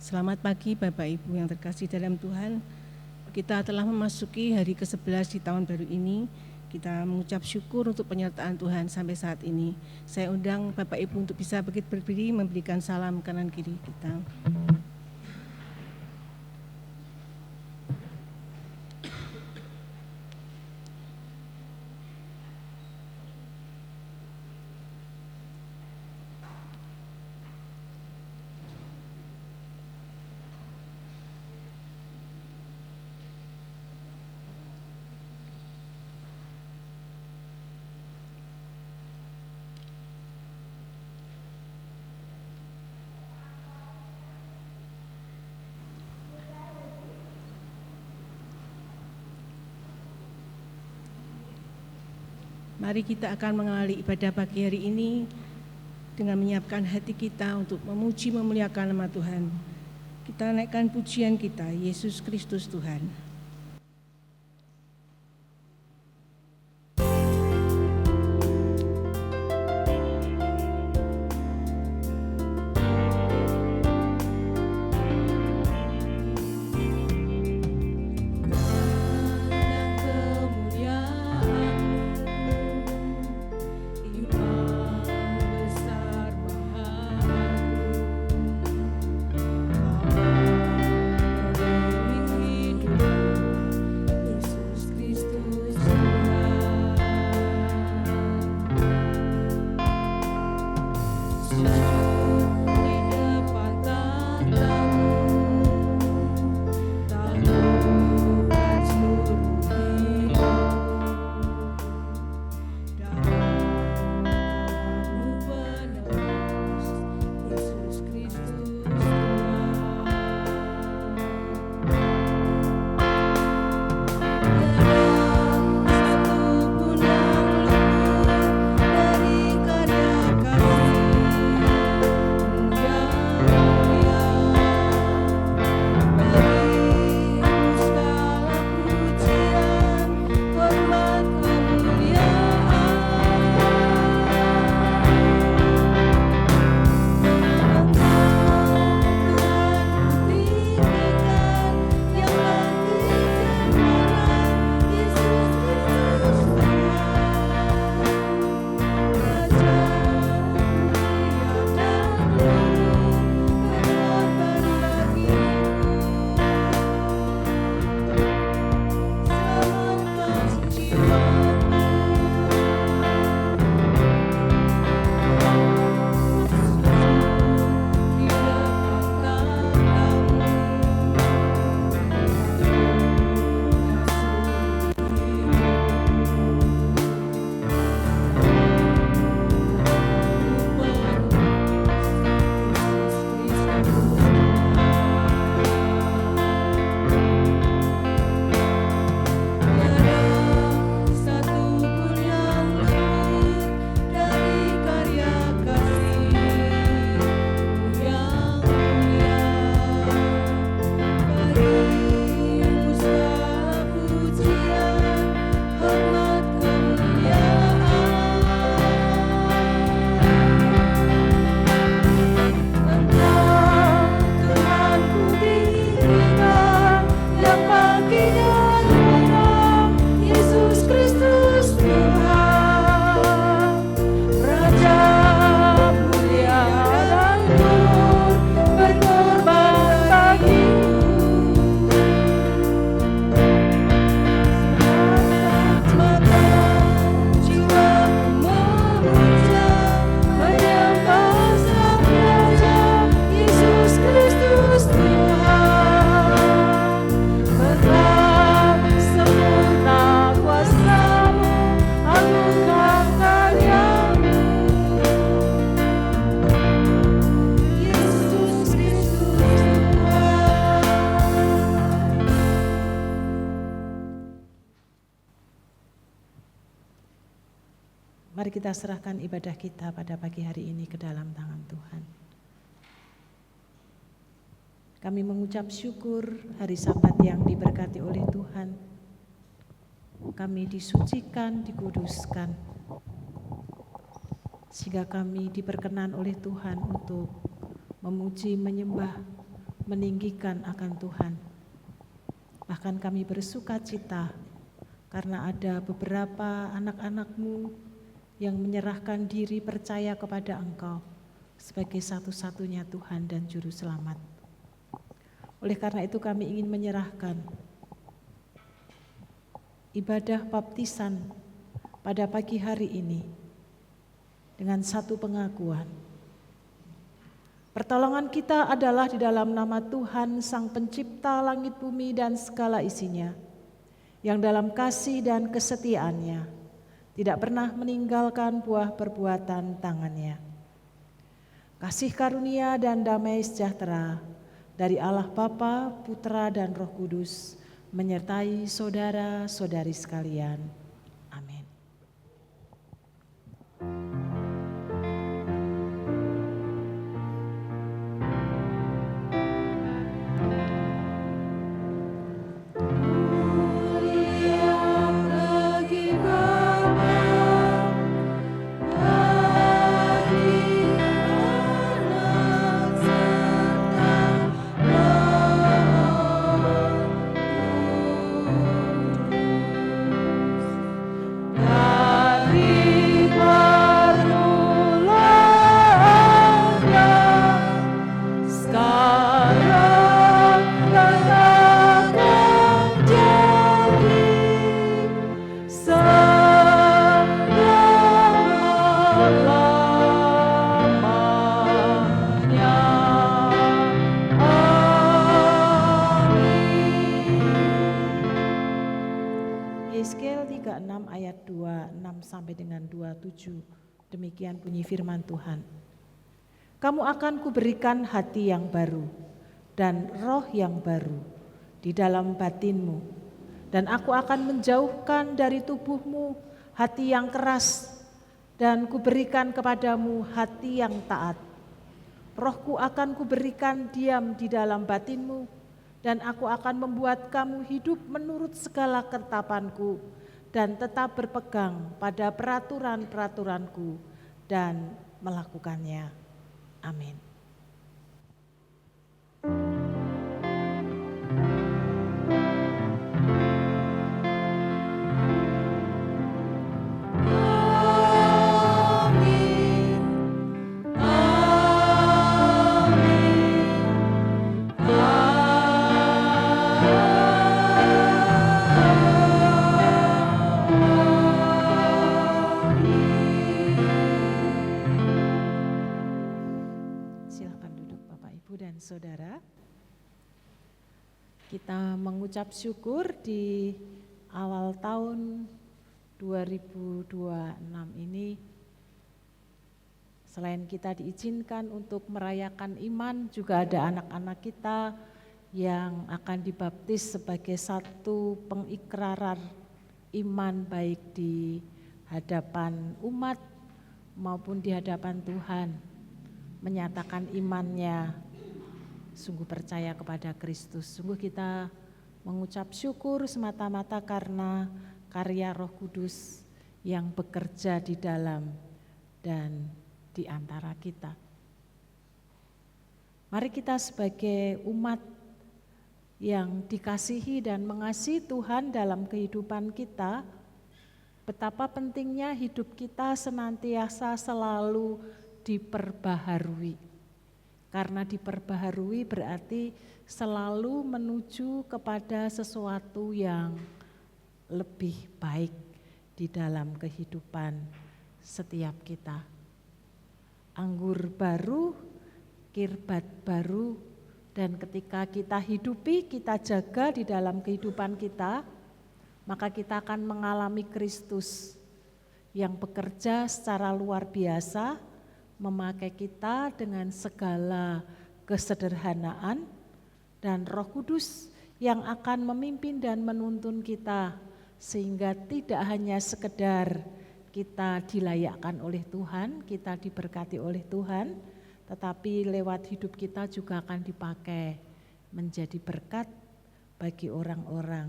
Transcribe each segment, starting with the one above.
Selamat pagi Bapak Ibu yang terkasih dalam Tuhan. Kita telah memasuki hari ke-11 di tahun baru ini. Kita mengucap syukur untuk penyertaan Tuhan sampai saat ini. Saya undang Bapak Ibu untuk bisa berdiri memberikan salam kanan kiri kita. Mari kita akan mengawali ibadah pagi hari ini dengan menyiapkan hati kita untuk memuji memuliakan nama Tuhan. Kita naikkan pujian kita, Yesus Kristus Tuhan. Mari kita serahkan ibadah kita pada pagi hari ini ke dalam tangan Tuhan. Kami mengucap syukur hari Sabat yang diberkati oleh Tuhan. Kami disucikan, dikuduskan, sehingga kami diperkenan oleh Tuhan untuk memuji, menyembah, meninggikan akan Tuhan. Bahkan kami bersuka cita karena ada beberapa anak-anak-Mu yang menyerahkan diri percaya kepada Engkau sebagai satu-satunya Tuhan dan Juru Selamat. Oleh karena itu kami ingin menyerahkan ibadah baptisan pada pagi hari ini dengan satu pengakuan. Pertolongan kita adalah di dalam nama Tuhan Sang Pencipta langit bumi dan segala isinya, yang dalam kasih dan kesetiaannya tidak pernah meninggalkan buah perbuatan tangannya. Kasih karunia dan damai sejahtera dari Allah Bapa, Putra dan Roh Kudus menyertai saudara-saudari sekalian. Amin. Yeskel 36 ayat 26 sampai dengan 27. Demikian bunyi firman Tuhan. Kamu akan kuberikan hati yang baru dan roh yang baru di dalam batinmu, dan aku akan menjauhkan dari tubuhmu hati yang keras, dan kuberikan kepadamu hati yang taat. Rohku akan kuberikan diam di dalam batinmu, dan aku akan membuat kamu hidup menurut segala ketetapanku dan tetap berpegang pada peraturan-peraturanku dan melakukannya. Amin. Saudara, kita mengucap syukur di awal tahun 2026 ini. Selain kita diizinkan untuk merayakan iman, juga ada anak-anak kita yang akan dibaptis sebagai satu pengikraran iman baik di hadapan umat maupun di hadapan Tuhan, menyatakan imannya sungguh percaya kepada Kristus. Sungguh kita mengucap syukur semata-mata karena karya Roh Kudus yang bekerja di dalam dan di antara kita. Mari kita sebagai umat yang dikasihi dan mengasihi Tuhan dalam kehidupan kita, betapa pentingnya hidup kita senantiasa selalu diperbaharui. Karena diperbaharui berarti selalu menuju kepada sesuatu yang lebih baik di dalam kehidupan setiap kita. Anggur baru, kirbat baru, dan ketika kita hidupi, kita jaga di dalam kehidupan kita, maka kita akan mengalami Kristus yang bekerja secara luar biasa, memakai kita dengan segala kesederhanaan, dan Roh Kudus yang akan memimpin dan menuntun kita sehingga tidak hanya sekedar kita dilayakkan oleh Tuhan, kita diberkati oleh Tuhan, tetapi lewat hidup kita juga akan dipakai menjadi berkat bagi orang-orang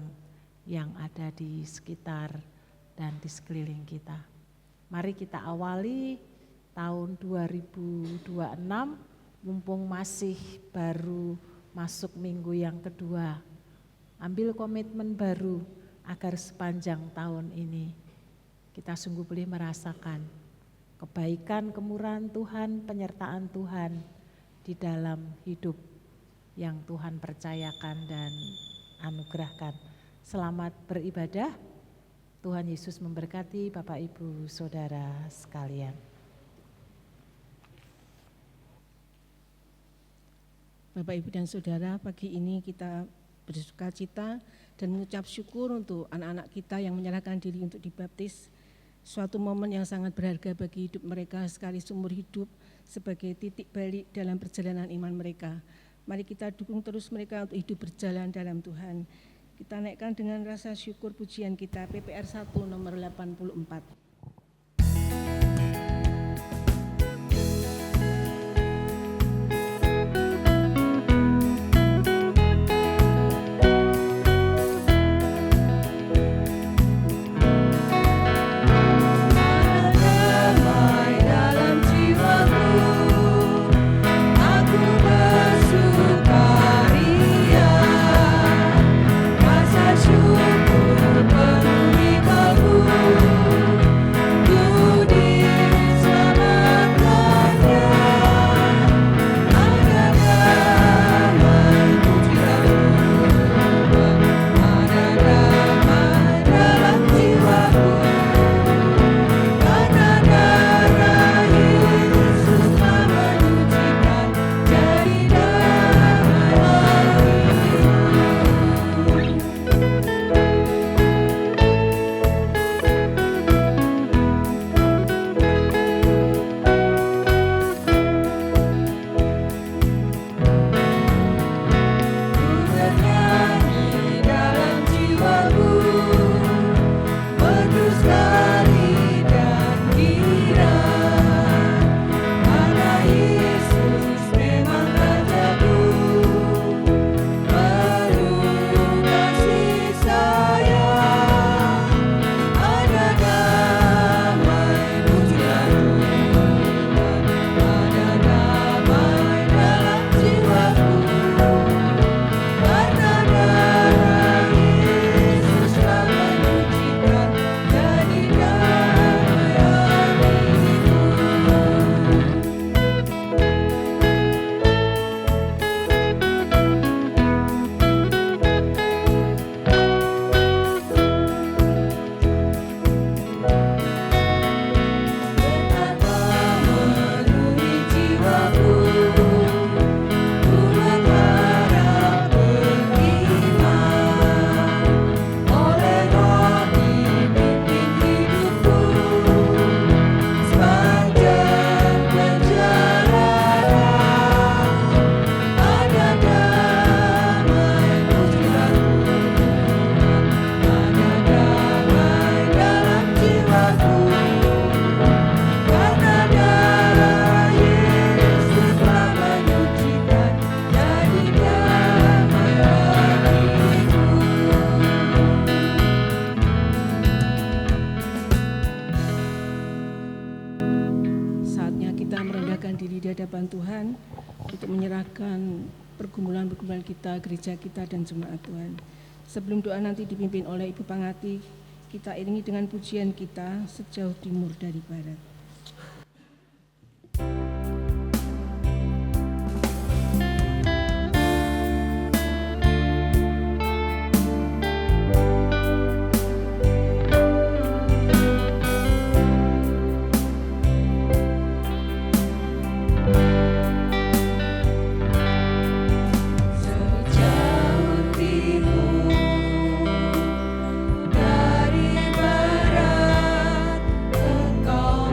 yang ada di sekitar dan di sekeliling kita. Mari kita awali tahun 2026, mumpung masih baru masuk minggu yang kedua. Ambil komitmen baru agar sepanjang tahun ini kita sungguh boleh merasakan kebaikan, kemurahan Tuhan, penyertaan Tuhan di dalam hidup yang Tuhan percayakan dan anugerahkan. Selamat beribadah. Tuhan Yesus memberkati Bapak Ibu Saudara sekalian. Bapak Ibu dan Saudara, pagi ini kita bersukacita dan mengucap syukur untuk anak-anak kita yang menyerahkan diri untuk dibaptis. Suatu momen yang sangat berharga bagi hidup mereka sekali seumur hidup sebagai titik balik dalam perjalanan iman mereka. Mari kita dukung terus mereka untuk hidup berjalan dalam Tuhan. Kita naikkan dengan rasa syukur pujian kita PPR 1 nomor 84. Tuhan untuk menyerahkan pergumulan-pergumulan kita, gereja kita dan jemaat Tuhan. Sebelum doa nanti dipimpin oleh Ibu Pangati, kita iringi dengan pujian kita sejauh timur dari barat. Dari barat engkau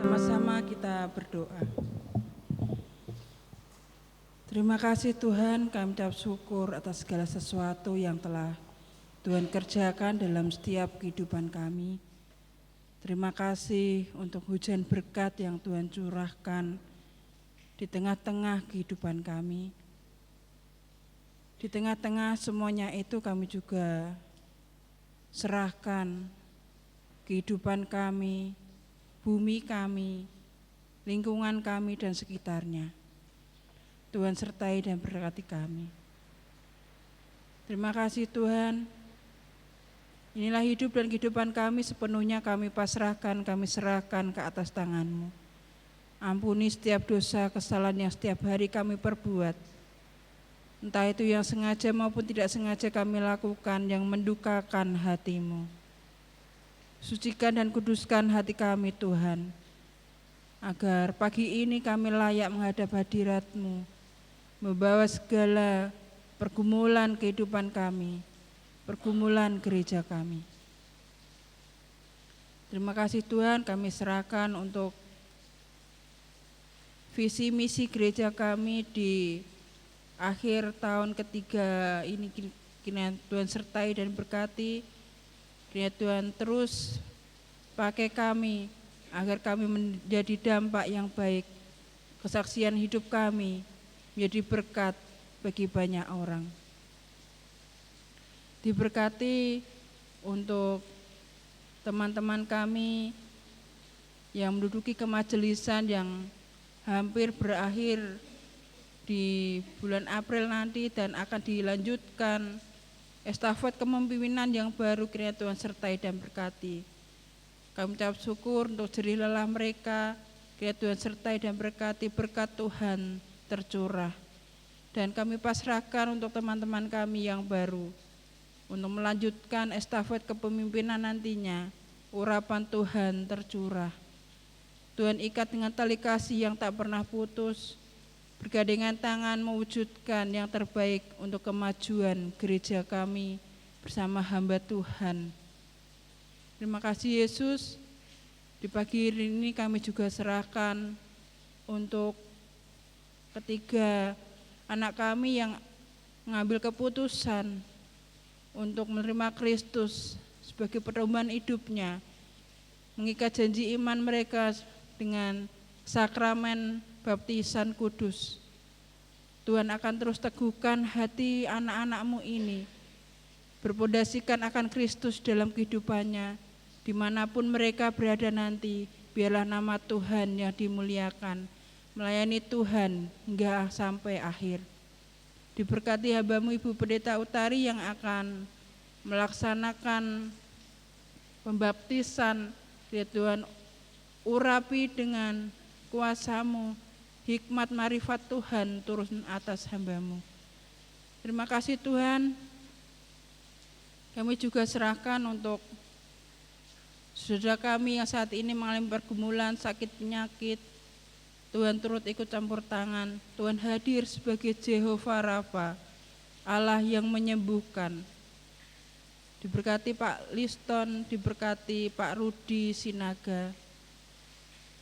Sama-sama kita berdoa. Terima kasih Tuhan, kami ucap syukur atas segala sesuatu yang telah Tuhan kerjakan dalam setiap kehidupan kami. Terima kasih untuk hujan berkat yang Tuhan curahkan di tengah-tengah kehidupan kami. Di tengah-tengah semuanya itu kami juga serahkan kehidupan kami, bumi kami, lingkungan kami dan sekitarnya. Tuhan sertai dan berkati kami. Terima kasih Tuhan. Inilah hidup dan kehidupan kami sepenuhnya kami pasrahkan, kami serahkan ke atas tangan-Mu. Ampuni setiap dosa, kesalahan yang setiap hari kami perbuat. Entah itu yang sengaja maupun tidak sengaja kami lakukan yang mendukakan hati-Mu. Sucikan dan kuduskan hati kami Tuhan, agar pagi ini kami layak menghadap hadirat-Mu, membawa segala pergumulan kehidupan kami, pergumulan gereja kami. Terima kasih Tuhan, kami serahkan untuk visi misi gereja kami di akhir tahun ketiga ini. Kiranya Tuhan sertai dan berkati, kiranya Tuhan terus pakai kami agar kami menjadi dampak yang baik, kesaksian hidup kami menjadi berkat bagi banyak orang. Diberkati untuk teman-teman kami yang menduduki kemajelisan yang hampir berakhir di bulan April nanti dan akan dilanjutkan estafet kepemimpinan yang baru. Kiranya Tuhan sertai dan berkati. Kami ucap syukur untuk jerih lelah mereka. Kiranya Tuhan sertai dan berkati, berkat Tuhan tercurah. Dan kami pasrahkan untuk teman-teman kami yang baru untuk melanjutkan estafet kepemimpinan nantinya. Urapan Tuhan tercurah. Tuhan ikat dengan tali kasih yang tak pernah putus, bergandengan tangan mewujudkan yang terbaik untuk kemajuan gereja kami bersama hamba Tuhan. Terima kasih Yesus. Di pagi ini kami juga serahkan untuk ketiga anak kami yang mengambil keputusan untuk menerima Kristus sebagai pertumbuhan hidupnya, mengikat janji iman mereka dengan sakramen baptisan kudus. Tuhan akan terus teguhkan hati anak-anak-Mu ini, berpondasikan akan Kristus dalam kehidupannya, dimanapun mereka berada nanti. Biarlah nama Tuhan yang dimuliakan, melayani Tuhan hingga sampai akhir. Diberkati hamba-Mu Ibu Pendeta Utari yang akan melaksanakan pembaptisan. Ya Tuhan, urapi dengan kuasa-Mu, hikmat marifat Tuhan turun atas hamba-Mu. Terima kasih Tuhan. Kami juga serahkan untuk saudara kami yang saat ini mengalami pergumulan sakit penyakit. Tuhan turut ikut campur tangan. Tuhan hadir sebagai Jehovah Rafa, Allah yang menyembuhkan. Diberkati Pak Liston, diberkati Pak Rudi Sinaga.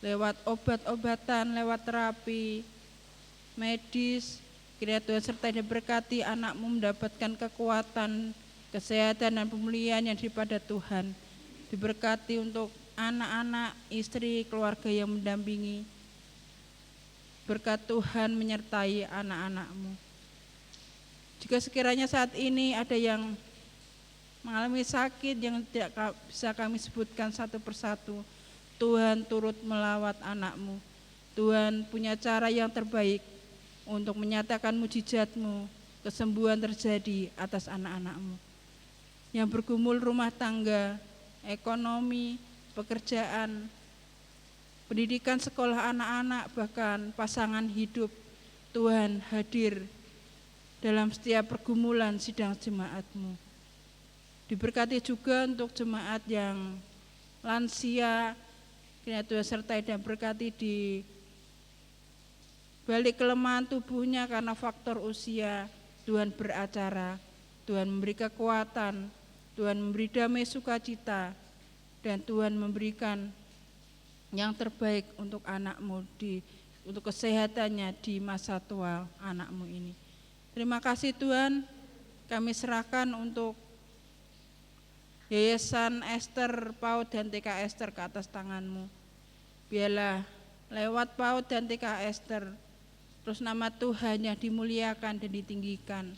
Lewat obat-obatan, lewat terapi medis, kiranya Tuhan sertai dan berkati anak-Mu mendapatkan kekuatan, kesehatan dan pemulihan yang daripada Tuhan. Diberkati untuk anak-anak, istri, keluarga yang mendampingi. Berkat Tuhan menyertai anak-anak-Mu. Jika sekiranya saat ini ada yang mengalami sakit yang tidak bisa kami sebutkan satu persatu, Tuhan turut melawat anak-Mu. Tuhan punya cara yang terbaik untuk menyatakan mujizat-Mu, kesembuhan terjadi atas anak-anak-Mu yang bergumul rumah tangga, ekonomi, pekerjaan, pendidikan sekolah anak-anak, bahkan pasangan hidup. Tuhan hadir dalam setiap pergumulan sidang jemaat-Mu. Diberkati juga untuk jemaat yang lansia, kiranya Tuhan sertai dan berkati di balik kelemahan tubuhnya karena faktor usia. Tuhan beracara, Tuhan memberi kekuatan, Tuhan memberi damai sukacita, dan Tuhan memberikan yang terbaik untuk anakmu, untuk kesehatannya di masa tua anakmu ini. Terima kasih Tuhan, kami serahkan untuk Yayasan Esther PAUD dan TK Esther ke atas tangan-Mu. Biarlah lewat PAUD dan TK Esther, terus nama Tuhan yang dimuliakan dan ditinggikan.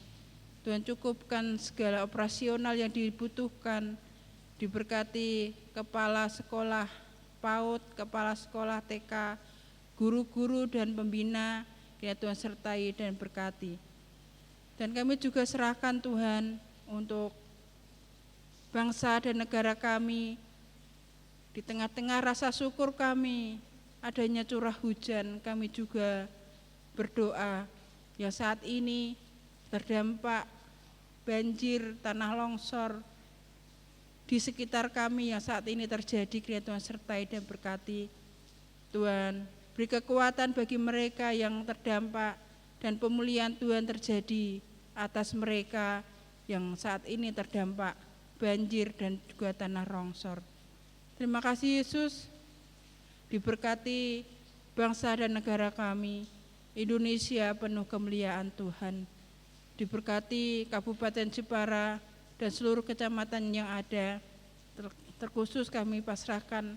Tuhan cukupkan segala operasional yang dibutuhkan, diberkati kepala sekolah PAUD, kepala sekolah TK, guru-guru dan pembina, kiranya Tuhan sertai dan berkati. Dan kami juga serahkan Tuhan untuk bangsa dan negara kami, di tengah-tengah rasa syukur kami, adanya curah hujan, kami juga berdoa yang saat ini terdampak banjir, tanah longsor di sekitar kami yang saat ini terjadi, kiranya Tuhan sertai dan berkati. Tuhan beri kekuatan bagi mereka yang terdampak dan pemulihan Tuhan terjadi atas mereka yang saat ini terdampak banjir dan juga tanah longsor. Terima kasih Yesus, diberkati bangsa dan negara kami, Indonesia penuh kemuliaan Tuhan. Diberkati Kabupaten Jepara dan seluruh kecamatan yang ada, terkhusus kami pasrahkan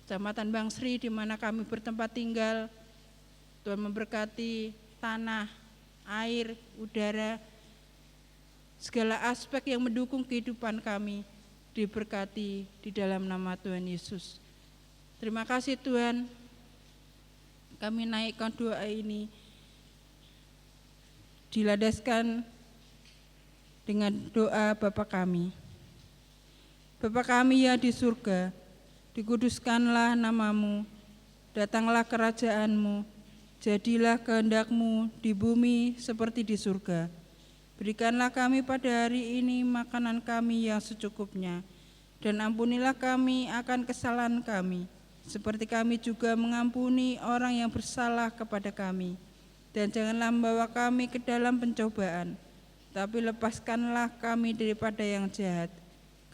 Kecamatan Bangsri di mana kami bertempat tinggal. Tuhan memberkati tanah, air, udara, segala aspek yang mendukung kehidupan kami diberkati di dalam nama Tuhan Yesus. Terima kasih Tuhan, kami naikkan doa ini dilandaskan dengan doa Bapa kami. Bapa kami yang di surga, dikuduskanlah namamu, datanglah kerajaanmu, jadilah kehendak-Mu di bumi seperti di surga. Berikanlah kami pada hari ini makanan kami yang secukupnya, dan ampunilah kami akan kesalahan kami, seperti kami juga mengampuni orang yang bersalah kepada kami. Dan janganlah membawa kami ke dalam pencobaan, tapi lepaskanlah kami daripada yang jahat.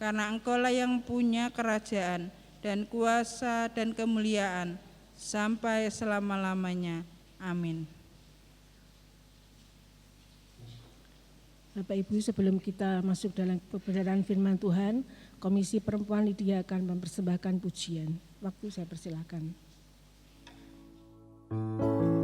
Karena Engkau-lah yang punya kerajaan dan kuasa dan kemuliaan sampai selama-lamanya. Amin. Bapak Ibu, sebelum kita masuk dalam pembelajaran firman Tuhan, Komisi Perempuan Lydia akan mempersembahkan pujian. Waktu saya persilakan. Amin.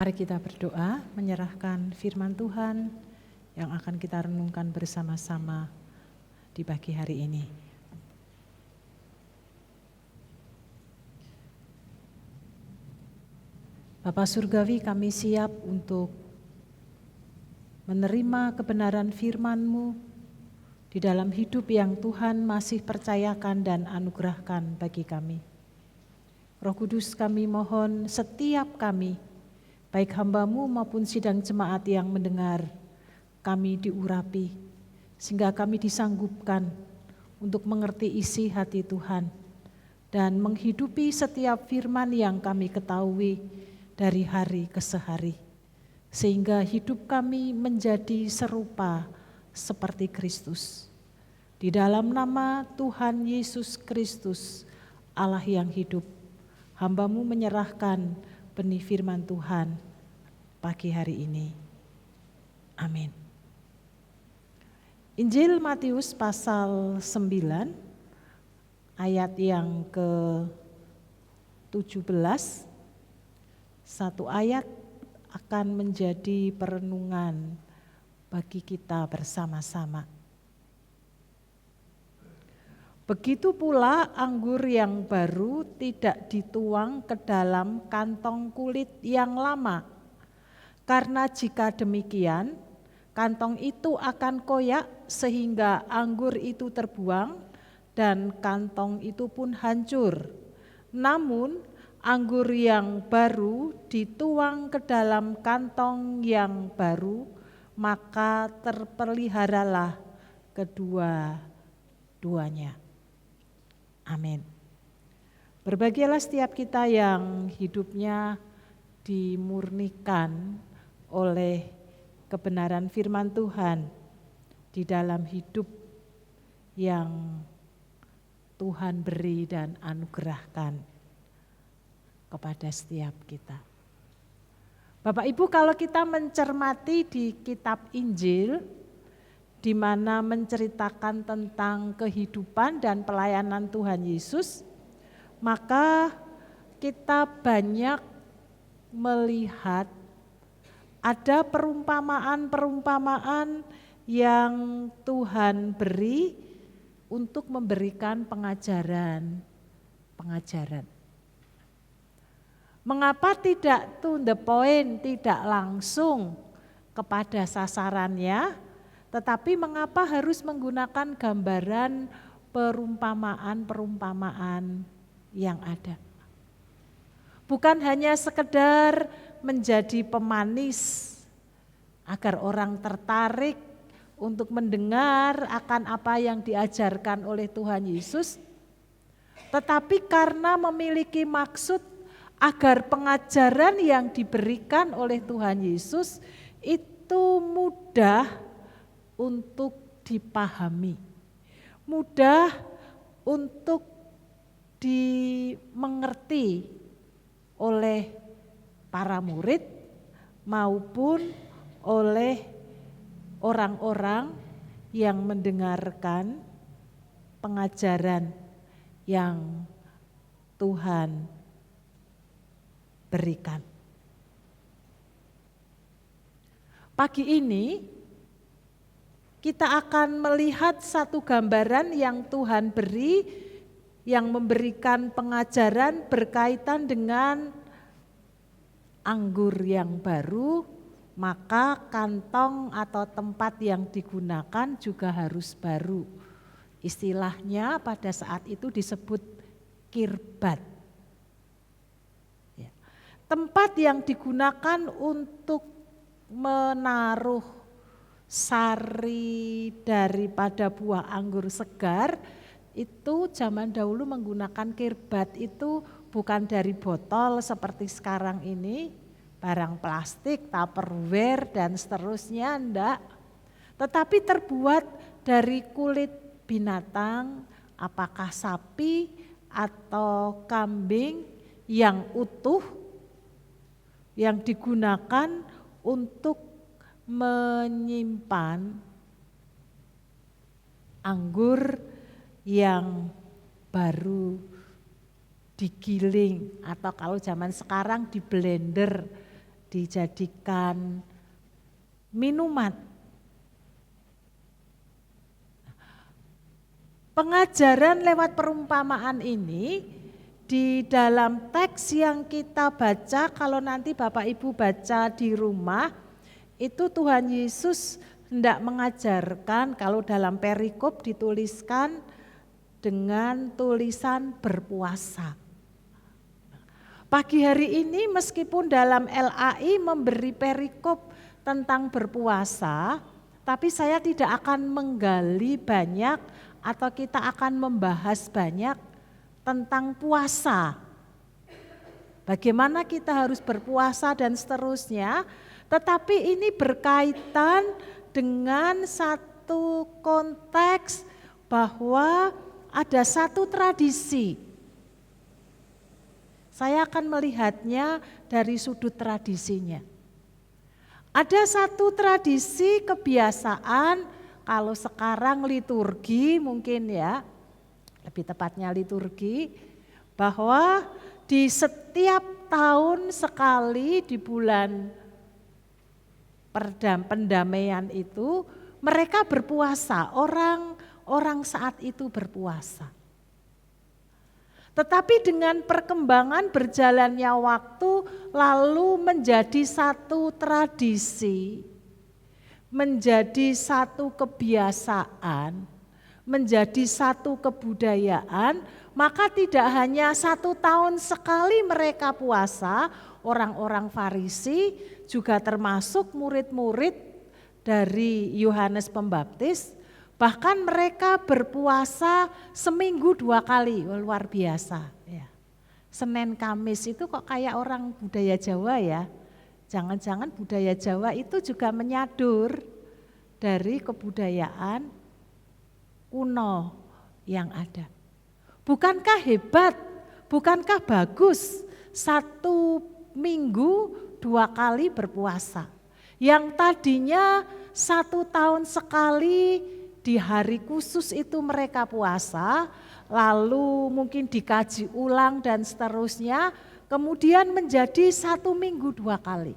Mari kita berdoa menyerahkan firman Tuhan yang akan kita renungkan bersama-sama di pagi hari ini. Bapa Surgawi, kami siap untuk menerima kebenaran firman-Mu di dalam hidup yang Tuhan masih percayakan dan anugerahkan bagi kami. Roh Kudus, kami mohon setiap kami, baik hamba-Mu maupun sidang jemaat yang mendengar, kami diurapi, sehingga kami disanggupkan untuk mengerti isi hati Tuhan dan menghidupi setiap firman yang kami ketahui dari hari ke hari, sehingga hidup kami menjadi serupa seperti Kristus. Di dalam nama Tuhan Yesus Kristus, Allah yang hidup, hamba-Mu menyerahkan benih firman Tuhan pagi hari ini. Amin. Injil Matius pasal 9 ayat yang ke-17, satu ayat akan menjadi perenungan bagi kita bersama-sama. Begitu pula anggur yang baru tidak dituang ke dalam kantong kulit yang lama, karena jika demikian, kantong itu akan koyak sehingga anggur itu terbuang dan kantong itu pun hancur. Namun anggur yang baru dituang ke dalam kantong yang baru, maka terpeliharalah kedua-duanya. Amin. Berbahagialah setiap kita yang hidupnya dimurnikan oleh kebenaran firman Tuhan di dalam hidup yang Tuhan beri dan anugerahkan kepada setiap kita. Bapak Ibu, kalau kita mencermati di kitab Injil, di mana menceritakan tentang kehidupan dan pelayanan Tuhan Yesus, maka kita banyak melihat ada perumpamaan-perumpamaan yang Tuhan beri untuk memberikan pengajaran. Mengapa tidak to the point, tidak langsung kepada sasarannya, tetapi mengapa harus menggunakan gambaran perumpamaan-perumpamaan yang ada? Bukan hanya sekedar menjadi pemanis agar orang tertarik untuk mendengar akan apa yang diajarkan oleh Tuhan Yesus, tetapi karena memiliki maksud agar pengajaran yang diberikan oleh Tuhan Yesus itu mudah untuk dipahami, mudah untuk dimengerti oleh para murid maupun oleh orang-orang yang mendengarkan pengajaran yang Tuhan berikan. Pagi ini kita akan melihat satu gambaran yang Tuhan beri, yang memberikan pengajaran berkaitan dengan anggur yang baru, maka kantong atau tempat yang digunakan juga harus baru. Istilahnya pada saat itu disebut kirbat. Tempat yang digunakan untuk menaruh sari daripada buah anggur segar itu zaman dahulu menggunakan kirbat. Itu bukan dari botol seperti sekarang ini, barang plastik, tupperware dan seterusnya, enggak. Tetapi terbuat dari kulit binatang, apakah sapi atau kambing yang utuh, yang digunakan untuk menyimpan anggur yang baru digiling atau kalau zaman sekarang di blender dijadikan minuman. Pengajaran lewat perumpamaan ini di dalam teks yang kita baca, kalau nanti Bapak Ibu baca di rumah, itu Tuhan Yesus hendak mengajarkan, kalau dalam perikop dituliskan dengan tulisan berpuasa. Pagi hari ini meskipun dalam LAI memberi perikop tentang berpuasa, tapi saya tidak akan menggali banyak atau kita akan membahas banyak tentang puasa. Bagaimana kita harus berpuasa dan seterusnya, tetapi ini berkaitan dengan satu konteks bahwa ada satu tradisi. Saya akan melihatnya dari sudut tradisinya. Ada satu tradisi kebiasaan, kalau sekarang liturgi mungkin ya, lebih tepatnya liturgi, bahwa di setiap tahun sekali di bulan pendamaian itu mereka berpuasa, orang saat itu berpuasa. Tetapi dengan perkembangan berjalannya waktu lalu menjadi satu tradisi, menjadi satu kebiasaan, menjadi satu kebudayaan, maka tidak hanya 1 tahun sekali mereka puasa, orang-orang Farisi juga termasuk murid-murid dari Yohanes Pembaptis, bahkan mereka berpuasa seminggu 2 kali, luar biasa. Ya. Senin Kamis itu kok kayak orang budaya Jawa ya, jangan-jangan budaya Jawa itu juga menyadur dari kebudayaan kuno yang ada. Bukankah hebat, bukankah bagus 1 minggu 2 kali berpuasa. Yang tadinya 1 tahun sekali di hari khusus itu mereka puasa, lalu mungkin dikaji ulang dan seterusnya, kemudian menjadi 1 minggu 2 kali.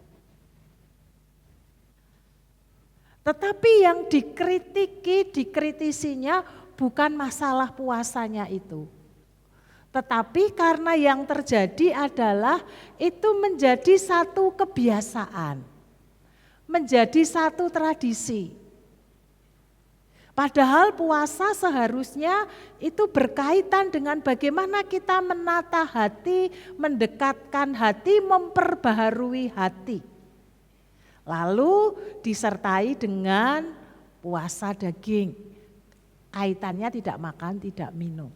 Tetapi yang dikritisinya bukan masalah puasanya itu. Tetapi karena yang terjadi adalah itu menjadi satu kebiasaan, menjadi satu tradisi. Padahal puasa seharusnya itu berkaitan dengan bagaimana kita menata hati, mendekatkan hati, memperbaharui hati. Lalu disertai dengan puasa daging. Kaitannya tidak makan, tidak minum.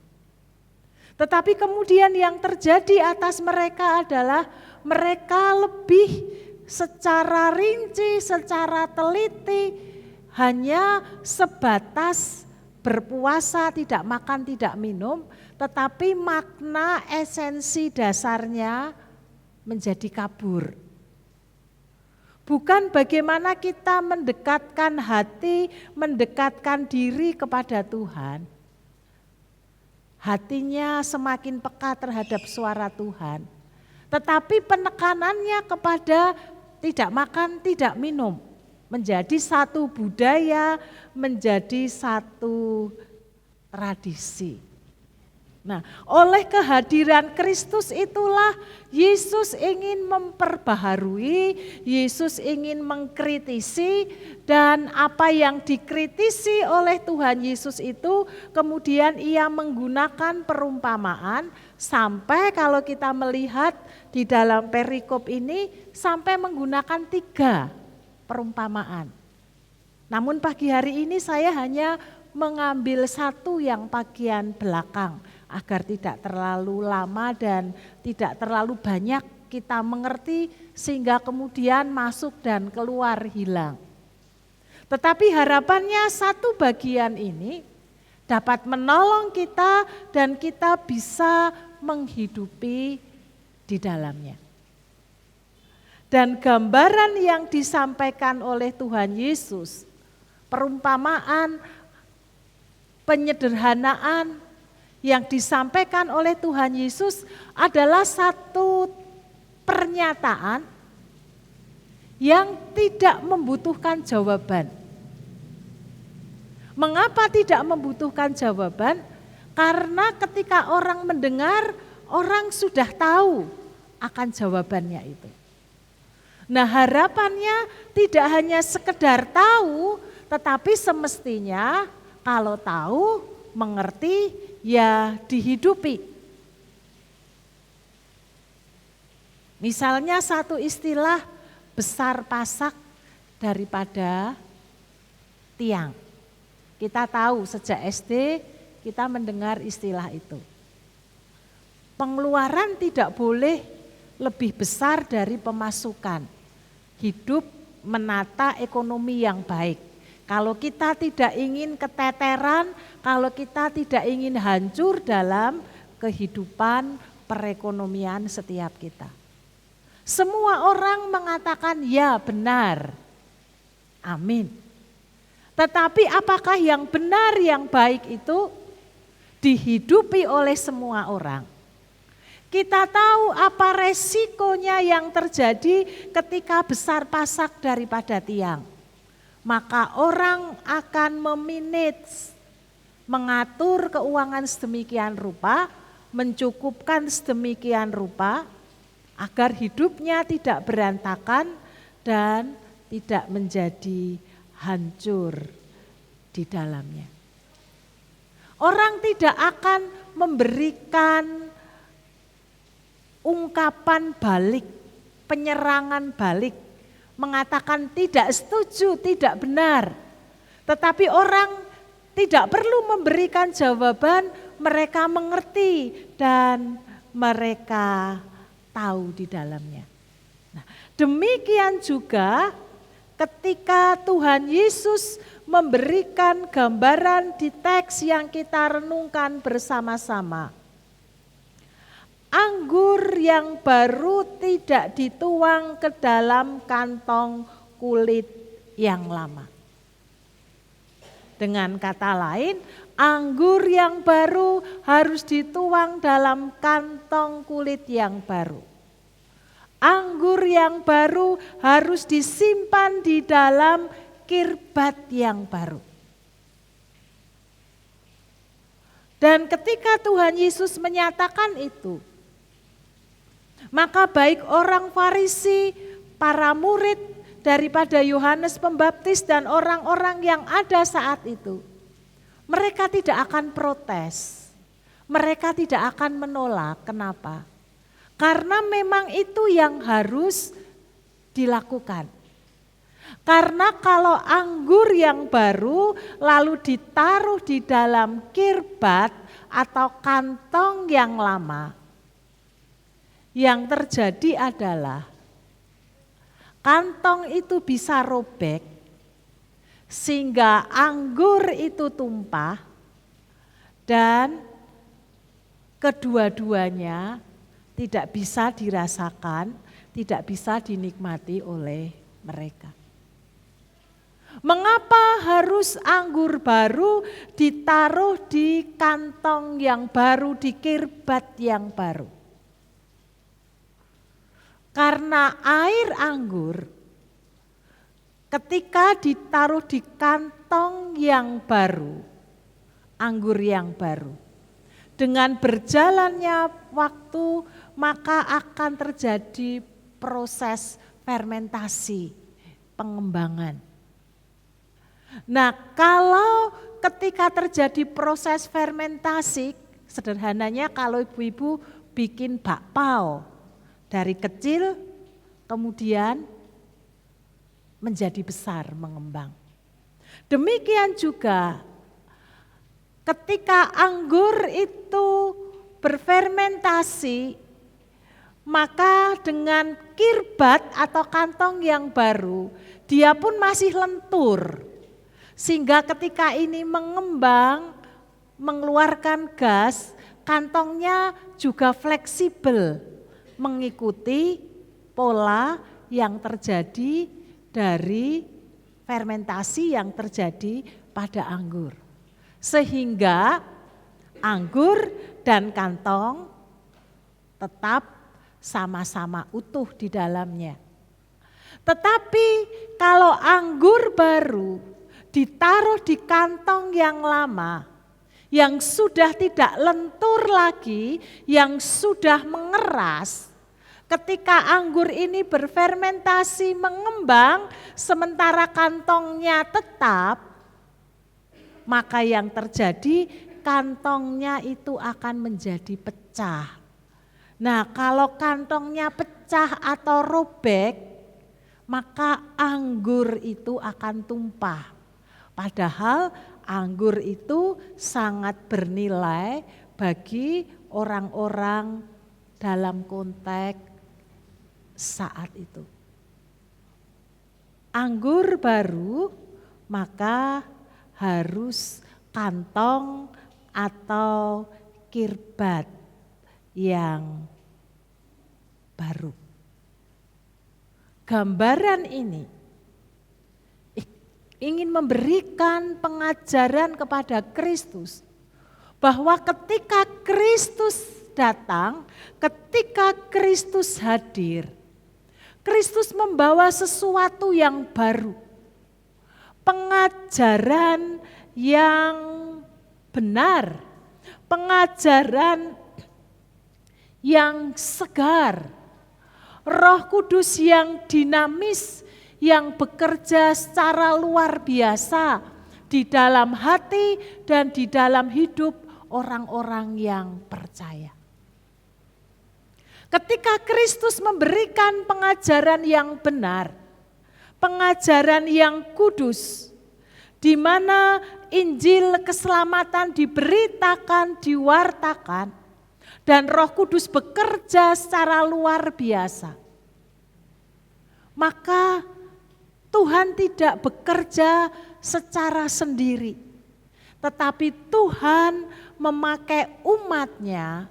Tetapi kemudian yang terjadi atas mereka adalah mereka lebih secara rinci, secara teliti, hanya sebatas berpuasa, tidak makan, tidak minum, tetapi makna esensi dasarnya menjadi kabur. Bukan bagaimana kita mendekatkan hati, mendekatkan diri kepada Tuhan. Hatinya semakin peka terhadap suara Tuhan. Tetapi penekanannya kepada tidak makan, tidak minum. Menjadi satu budaya, menjadi satu tradisi. Nah, oleh kehadiran Kristus itulah Yesus ingin memperbaharui, Yesus ingin mengkritisi, dan apa yang dikritisi oleh Tuhan Yesus itu kemudian ia menggunakan perumpamaan sampai kalau kita melihat di dalam perikop ini sampai menggunakan 3 perumpamaan. Namun pagi hari ini saya hanya mengambil satu yang bagian belakang agar tidak terlalu lama dan tidak terlalu banyak kita mengerti sehingga kemudian masuk dan keluar hilang. Tetapi harapannya satu bagian ini dapat menolong kita dan kita bisa menghidupi di dalamnya. Dan gambaran yang disampaikan oleh Tuhan Yesus, perumpamaan, penyederhanaan yang disampaikan oleh Tuhan Yesus adalah satu pernyataan yang tidak membutuhkan jawaban. Mengapa tidak membutuhkan jawaban? Karena ketika orang mendengar, orang sudah tahu akan jawabannya itu. Nah, harapannya tidak hanya sekedar tahu, tetapi semestinya kalau tahu, mengerti, ya dihidupi. Misalnya satu istilah, besar pasak daripada tiang. Kita tahu sejak SD kita mendengar istilah itu. Pengeluaran tidak boleh lebih besar dari pemasukan. Hidup menata ekonomi yang baik. Kalau kita tidak ingin keteteran, kalau kita tidak ingin hancur dalam kehidupan perekonomian setiap kita. Semua orang mengatakan ya benar. Amin. Tetapi apakah yang benar, yang baik itu dihidupi oleh semua orang? Kita tahu apa resikonya yang terjadi ketika besar pasak daripada tiang. Maka orang akan memanage, mengatur keuangan sedemikian rupa, mencukupkan sedemikian rupa, agar hidupnya tidak berantakan dan tidak menjadi hancur di dalamnya. Orang tidak akan memberikan ungkapan balik, penyerangan balik, mengatakan tidak setuju, tidak benar. Tetapi orang tidak perlu memberikan jawaban, mereka mengerti dan mereka tahu di dalamnya. Nah, demikian juga ketika Tuhan Yesus memberikan gambaran di teks yang kita renungkan bersama-sama. Anggur yang baru tidak dituang ke dalam kantong kulit yang lama. Dengan kata lain, anggur yang baru harus dituang dalam kantong kulit yang baru. Anggur yang baru harus disimpan di dalam kirbat yang baru. Dan ketika Tuhan Yesus menyatakan itu, maka baik orang Farisi, para murid daripada Yohanes Pembaptis dan orang-orang yang ada saat itu, mereka tidak akan protes, mereka tidak akan menolak. Kenapa? Karena memang itu yang harus dilakukan. Karena kalau anggur yang baru lalu ditaruh di dalam kirbat atau kantong yang lama, yang terjadi adalah kantong itu bisa robek sehingga anggur itu tumpah dan kedua-duanya tidak bisa dirasakan, tidak bisa dinikmati oleh mereka. Mengapa harus anggur baru ditaruh di kantong yang baru, di kirbat yang baru? Karena air anggur ketika ditaruh di kantong yang baru, anggur yang baru, dengan berjalannya waktu maka akan terjadi proses fermentasi, pengembangan. Nah, kalau ketika terjadi proses fermentasi, sederhananya kalau ibu-ibu bikin bakpao, dari kecil kemudian menjadi besar, mengembang. Demikian juga ketika anggur itu berfermentasi, maka dengan kirbat atau kantong yang baru, dia pun masih lentur. Sehingga ketika ini mengembang, mengeluarkan gas, kantongnya juga fleksibel, mengikuti pola yang terjadi dari fermentasi yang terjadi pada anggur. Sehingga anggur dan kantong tetap sama-sama utuh di dalamnya. Tetapi kalau anggur baru ditaruh di kantong yang lama, yang sudah tidak lentur lagi, yang sudah mengeras, ketika anggur ini berfermentasi mengembang sementara kantongnya tetap, maka yang terjadi kantongnya itu akan menjadi pecah. Nah, kalau kantongnya pecah atau robek, maka anggur itu akan tumpah. Padahal anggur itu sangat bernilai bagi orang-orang dalam konteks saat itu. Anggur baru maka harus kantong atau kirbat yang baru. Gambaran ini ingin memberikan pengajaran kepada Kristus bahwa ketika Kristus datang, ketika Kristus hadir, Kristus membawa sesuatu yang baru. Pengajaran yang benar, pengajaran yang segar, Roh Kudus yang dinamis, yang bekerja secara luar biasa di dalam hati dan di dalam hidup orang-orang yang percaya. Ketika Kristus memberikan pengajaran yang benar, pengajaran yang kudus, di mana Injil keselamatan diberitakan, diwartakan, dan Roh Kudus bekerja secara luar biasa, maka Tuhan tidak bekerja secara sendiri, tetapi Tuhan memakai umat-Nya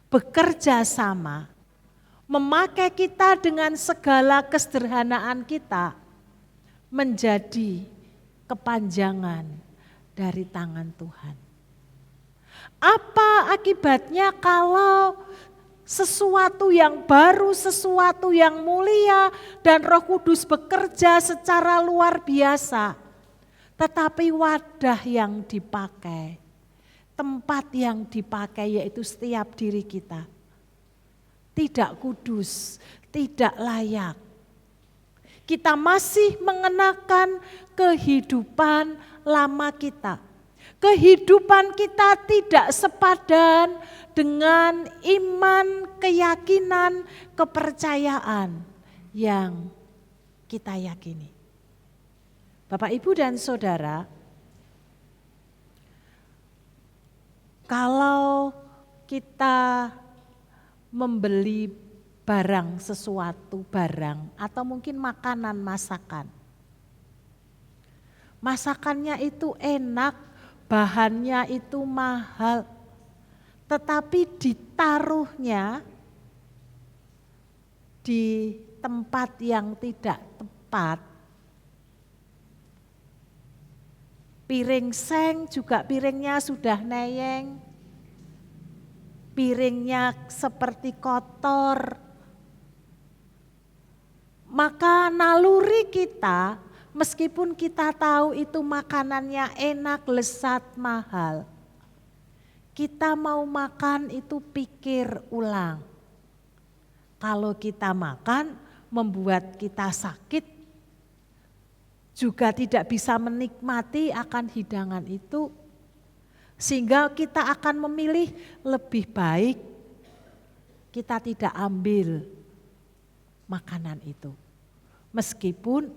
bekerja sama, memakai kita dengan segala kesederhanaan kita menjadi kepanjangan dari tangan Tuhan. Apa akibatnya kalau sesuatu yang baru, sesuatu yang mulia dan Roh Kudus bekerja secara luar biasa, tetapi wadah yang dipakai, tempat yang dipakai yaitu setiap diri kita, tidak kudus, tidak layak. Kita masih mengenakan kehidupan lama kita. Kehidupan kita tidak sepadan dengan iman, keyakinan, kepercayaan yang kita yakini. Bapak, Ibu, dan Saudara, kalau kita membeli barang, sesuatu barang, atau mungkin makanan, masakan. Masakannya itu enak, bahannya itu mahal, tetapi ditaruhnya di tempat yang tidak tepat. Piring seng juga piringnya sudah neyeng, piringnya seperti kotor. Maka naluri kita, meskipun kita tahu itu makanannya enak, lezat, mahal, kita mau makan itu pikir ulang. Kalau kita makan membuat kita sakit, juga tidak bisa menikmati akan hidangan itu, sehingga kita akan memilih lebih baik kita tidak ambil makanan itu, meskipun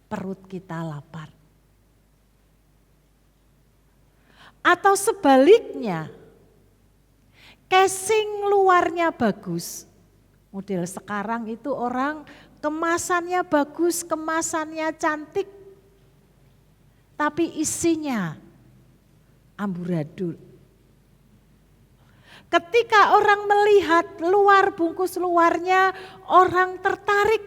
perut kita lapar. Atau sebaliknya, casing luarnya bagus. Model sekarang itu orang kemasannya bagus, kemasannya cantik, tapi isinya amburadul. Ketika orang melihat luar, bungkus luarnya, orang tertarik.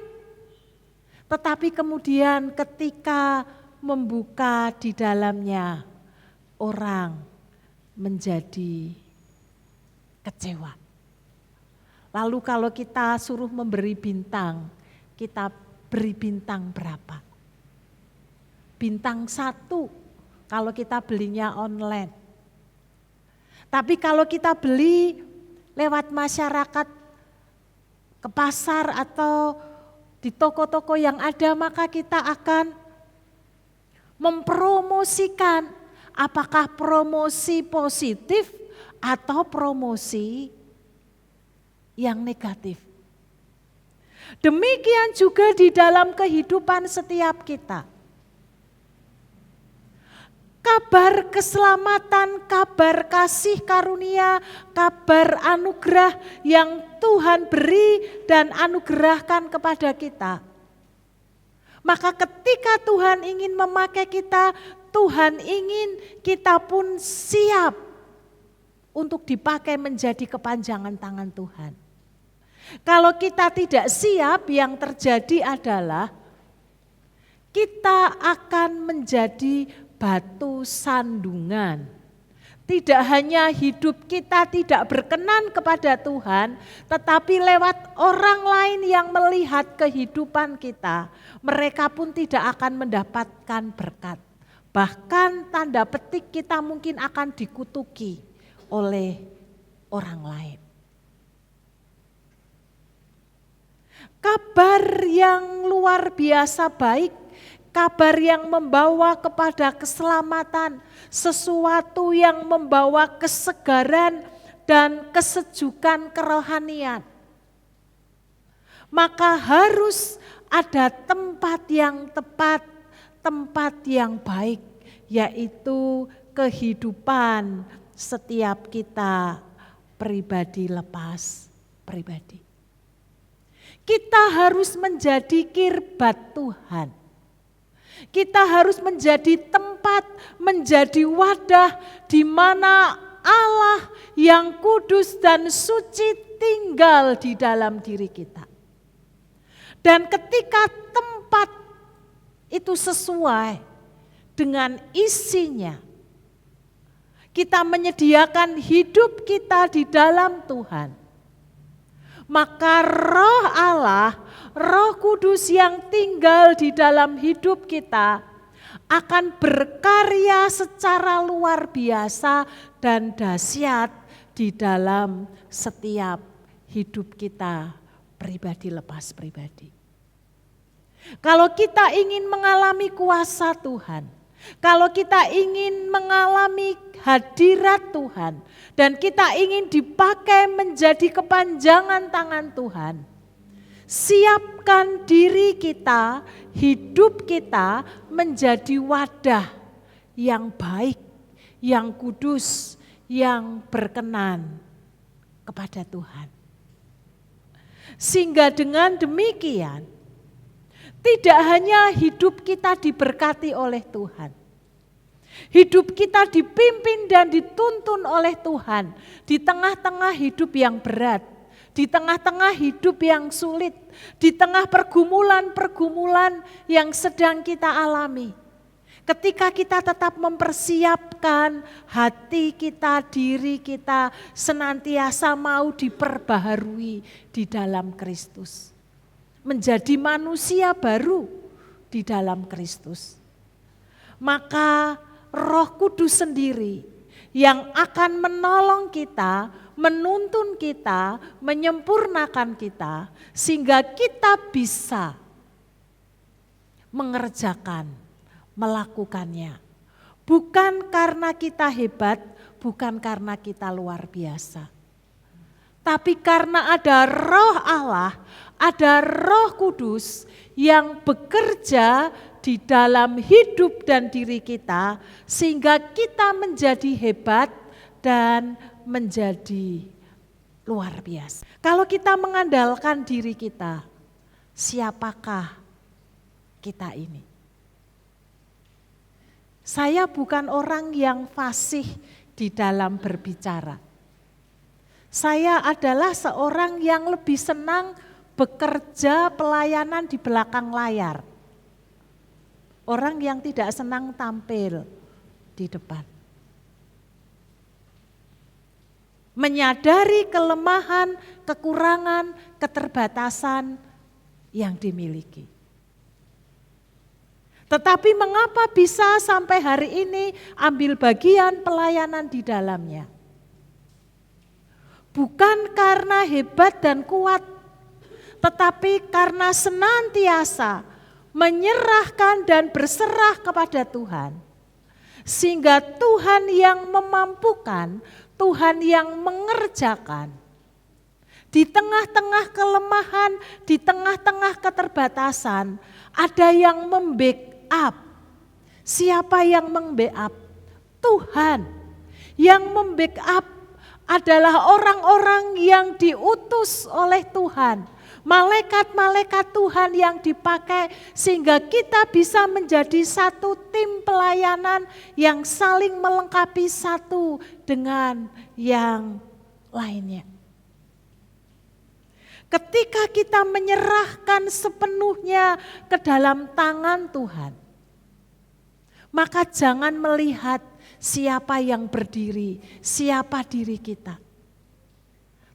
Tetapi kemudian ketika membuka di dalamnya, orang menjadi kecewa. Lalu kalau kita suruh memberi bintang, kita beri bintang berapa? Bintang 1 kalau kita belinya online. Tapi kalau kita beli lewat masyarakat ke pasar atau di toko-toko yang ada, maka kita akan mempromosikan apakah promosi positif atau promosi yang negatif. Demikian juga di dalam kehidupan setiap kita. Kabar keselamatan, kabar kasih karunia, kabar anugerah yang Tuhan beri dan anugerahkan kepada kita. Maka ketika Tuhan ingin memakai kita, Tuhan ingin kita pun siap untuk dipakai menjadi kepanjangan tangan Tuhan. Kalau kita tidak siap, yang terjadi adalah kita akan menjadi batu sandungan. Tidak hanya hidup kita tidak berkenan kepada Tuhan, tetapi lewat orang lain yang melihat kehidupan kita, mereka pun tidak akan mendapatkan berkat. Bahkan tanda petik kita mungkin akan dikutuki oleh orang lain. Kabar yang luar biasa baik, kabar yang membawa kepada keselamatan, sesuatu yang membawa kesegaran dan kesejukan kerohanian. Maka harus ada tempat yang tepat, tempat yang baik, yaitu kehidupan setiap kita pribadi lepas pribadi. Kita harus menjadi kirbat Tuhan. Kita harus menjadi tempat, menjadi wadah di mana Allah yang kudus dan suci tinggal di dalam diri kita. Dan ketika tempat itu sesuai dengan isinya, kita menyediakan hidup kita di dalam Tuhan, maka Roh Allah, Roh Kudus yang tinggal di dalam hidup kita akan berkarya secara luar biasa dan dahsyat di dalam setiap hidup kita pribadi lepas pribadi. Kalau kita ingin mengalami kuasa Tuhan, kalau kita ingin mengalami hadirat Tuhan, dan kita ingin dipakai menjadi kepanjangan tangan Tuhan, siapkan diri kita, hidup kita menjadi wadah yang baik, yang kudus, yang berkenan kepada Tuhan. Sehingga dengan demikian, tidak hanya hidup kita diberkati oleh Tuhan, hidup kita dipimpin dan dituntun oleh Tuhan di tengah-tengah hidup yang berat, di tengah-tengah hidup yang sulit, di tengah pergumulan-pergumulan yang sedang kita alami. Ketika kita tetap mempersiapkan hati kita, diri kita senantiasa mau diperbaharui di dalam Kristus. Menjadi manusia baru di dalam Kristus. Maka Roh Kudus sendiri yang akan menolong kita, menuntun kita, menyempurnakan kita, sehingga kita bisa mengerjakan, melakukannya. Bukan karena kita hebat, bukan karena kita luar biasa. Tapi karena ada Roh Allah, ada Roh Kudus yang bekerja di dalam hidup dan diri kita, sehingga kita menjadi hebat dan menjadi luar biasa. Kalau kita mengandalkan diri kita, siapakah kita ini? Saya bukan orang yang fasih di dalam berbicara. Saya adalah seorang yang lebih senang bekerja pelayanan di belakang layar. Orang yang tidak senang tampil di depan. Menyadari kelemahan, kekurangan, keterbatasan yang dimiliki. Tetapi mengapa bisa sampai hari ini ambil bagian pelayanan di dalamnya? Bukan karena hebat dan kuat, tetapi karena senantiasa menyerahkan dan berserah kepada Tuhan. Sehingga Tuhan yang memampukan, Tuhan yang mengerjakan. Di tengah-tengah kelemahan, di tengah-tengah keterbatasan, ada yang membackup. Siapa yang membackup? Tuhan. Yang membackup adalah orang-orang yang diutus oleh Tuhan. Malaikat-malaikat Tuhan yang dipakai sehingga kita bisa menjadi satu tim pelayanan yang saling melengkapi satu dengan yang lainnya. Ketika kita menyerahkan sepenuhnya ke dalam tangan Tuhan, maka jangan melihat siapa yang berdiri, siapa diri kita.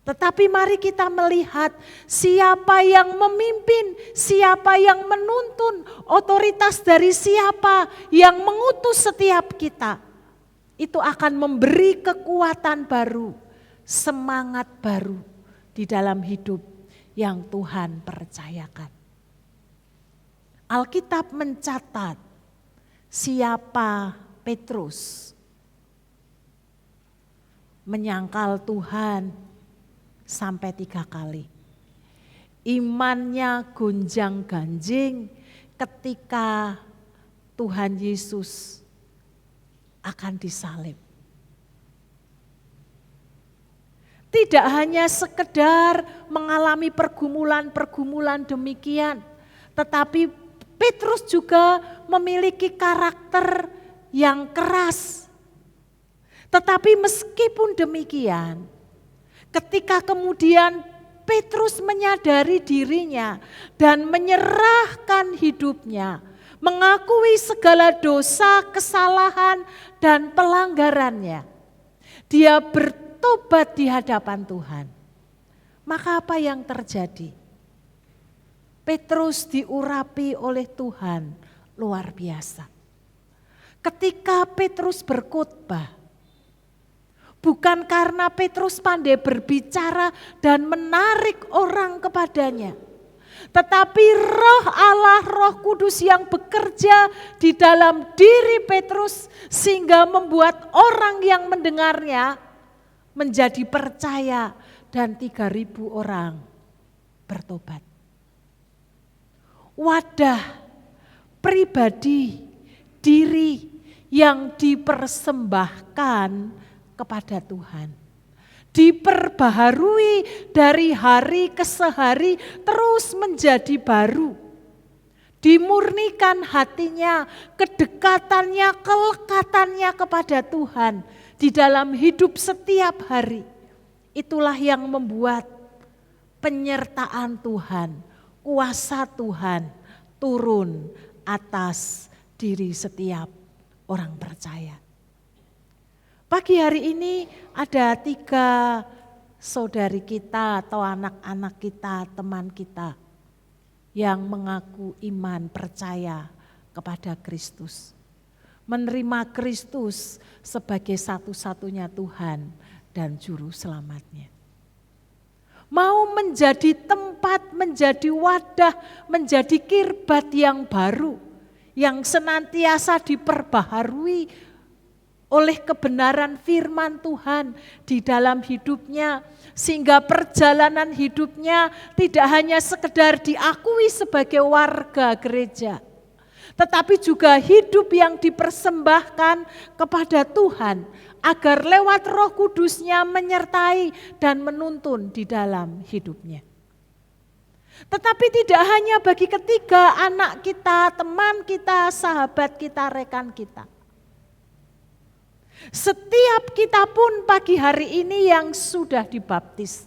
Tetapi mari kita melihat siapa yang memimpin, siapa yang menuntun, otoritas dari siapa yang mengutus setiap kita. Itu akan memberi kekuatan baru, semangat baru di dalam hidup yang Tuhan percayakan. Alkitab mencatat siapa Petrus menyangkal Tuhan sampai 3 kali. Imannya gonjang-ganjing ketika Tuhan Yesus akan disalib. Tidak hanya sekedar mengalami pergumulan-pergumulan demikian, tetapi Petrus juga memiliki karakter yang keras. Tetapi meskipun demikian, ketika kemudian Petrus menyadari dirinya dan menyerahkan hidupnya, mengakui segala dosa, kesalahan, dan pelanggarannya, dia bertobat di hadapan Tuhan. Maka apa yang terjadi? Petrus diurapi oleh Tuhan luar biasa. Ketika Petrus berkhotbah, bukan karena Petrus pandai berbicara dan menarik orang kepadanya. Tetapi Roh Allah, Roh Kudus yang bekerja di dalam diri Petrus sehingga membuat orang yang mendengarnya menjadi percaya dan 3.000 orang bertobat. Wadah pribadi diri yang dipersembahkan kepada Tuhan, diperbaharui dari hari ke hari terus menjadi baru, dimurnikan hatinya, kedekatannya, kelekatannya kepada Tuhan di dalam hidup setiap hari. Itulah yang membuat penyertaan Tuhan, kuasa Tuhan turun atas diri setiap orang percaya. Pagi hari ini ada 3 saudari kita atau anak-anak kita, teman kita yang mengaku iman percaya kepada Kristus. Menerima Kristus sebagai satu-satunya Tuhan dan Juru Selamatnya. Mau menjadi tempat, menjadi wadah, menjadi kirbat yang baru, yang senantiasa diperbaharui oleh kebenaran firman Tuhan di dalam hidupnya, sehingga perjalanan hidupnya tidak hanya sekedar diakui sebagai warga gereja, tetapi juga hidup yang dipersembahkan kepada Tuhan agar lewat Roh Kudus-Nya menyertai dan menuntun di dalam hidupnya. Tetapi tidak hanya bagi ketiga anak kita, teman kita, sahabat kita, rekan kita. Setiap kita pun pagi hari ini yang sudah dibaptis,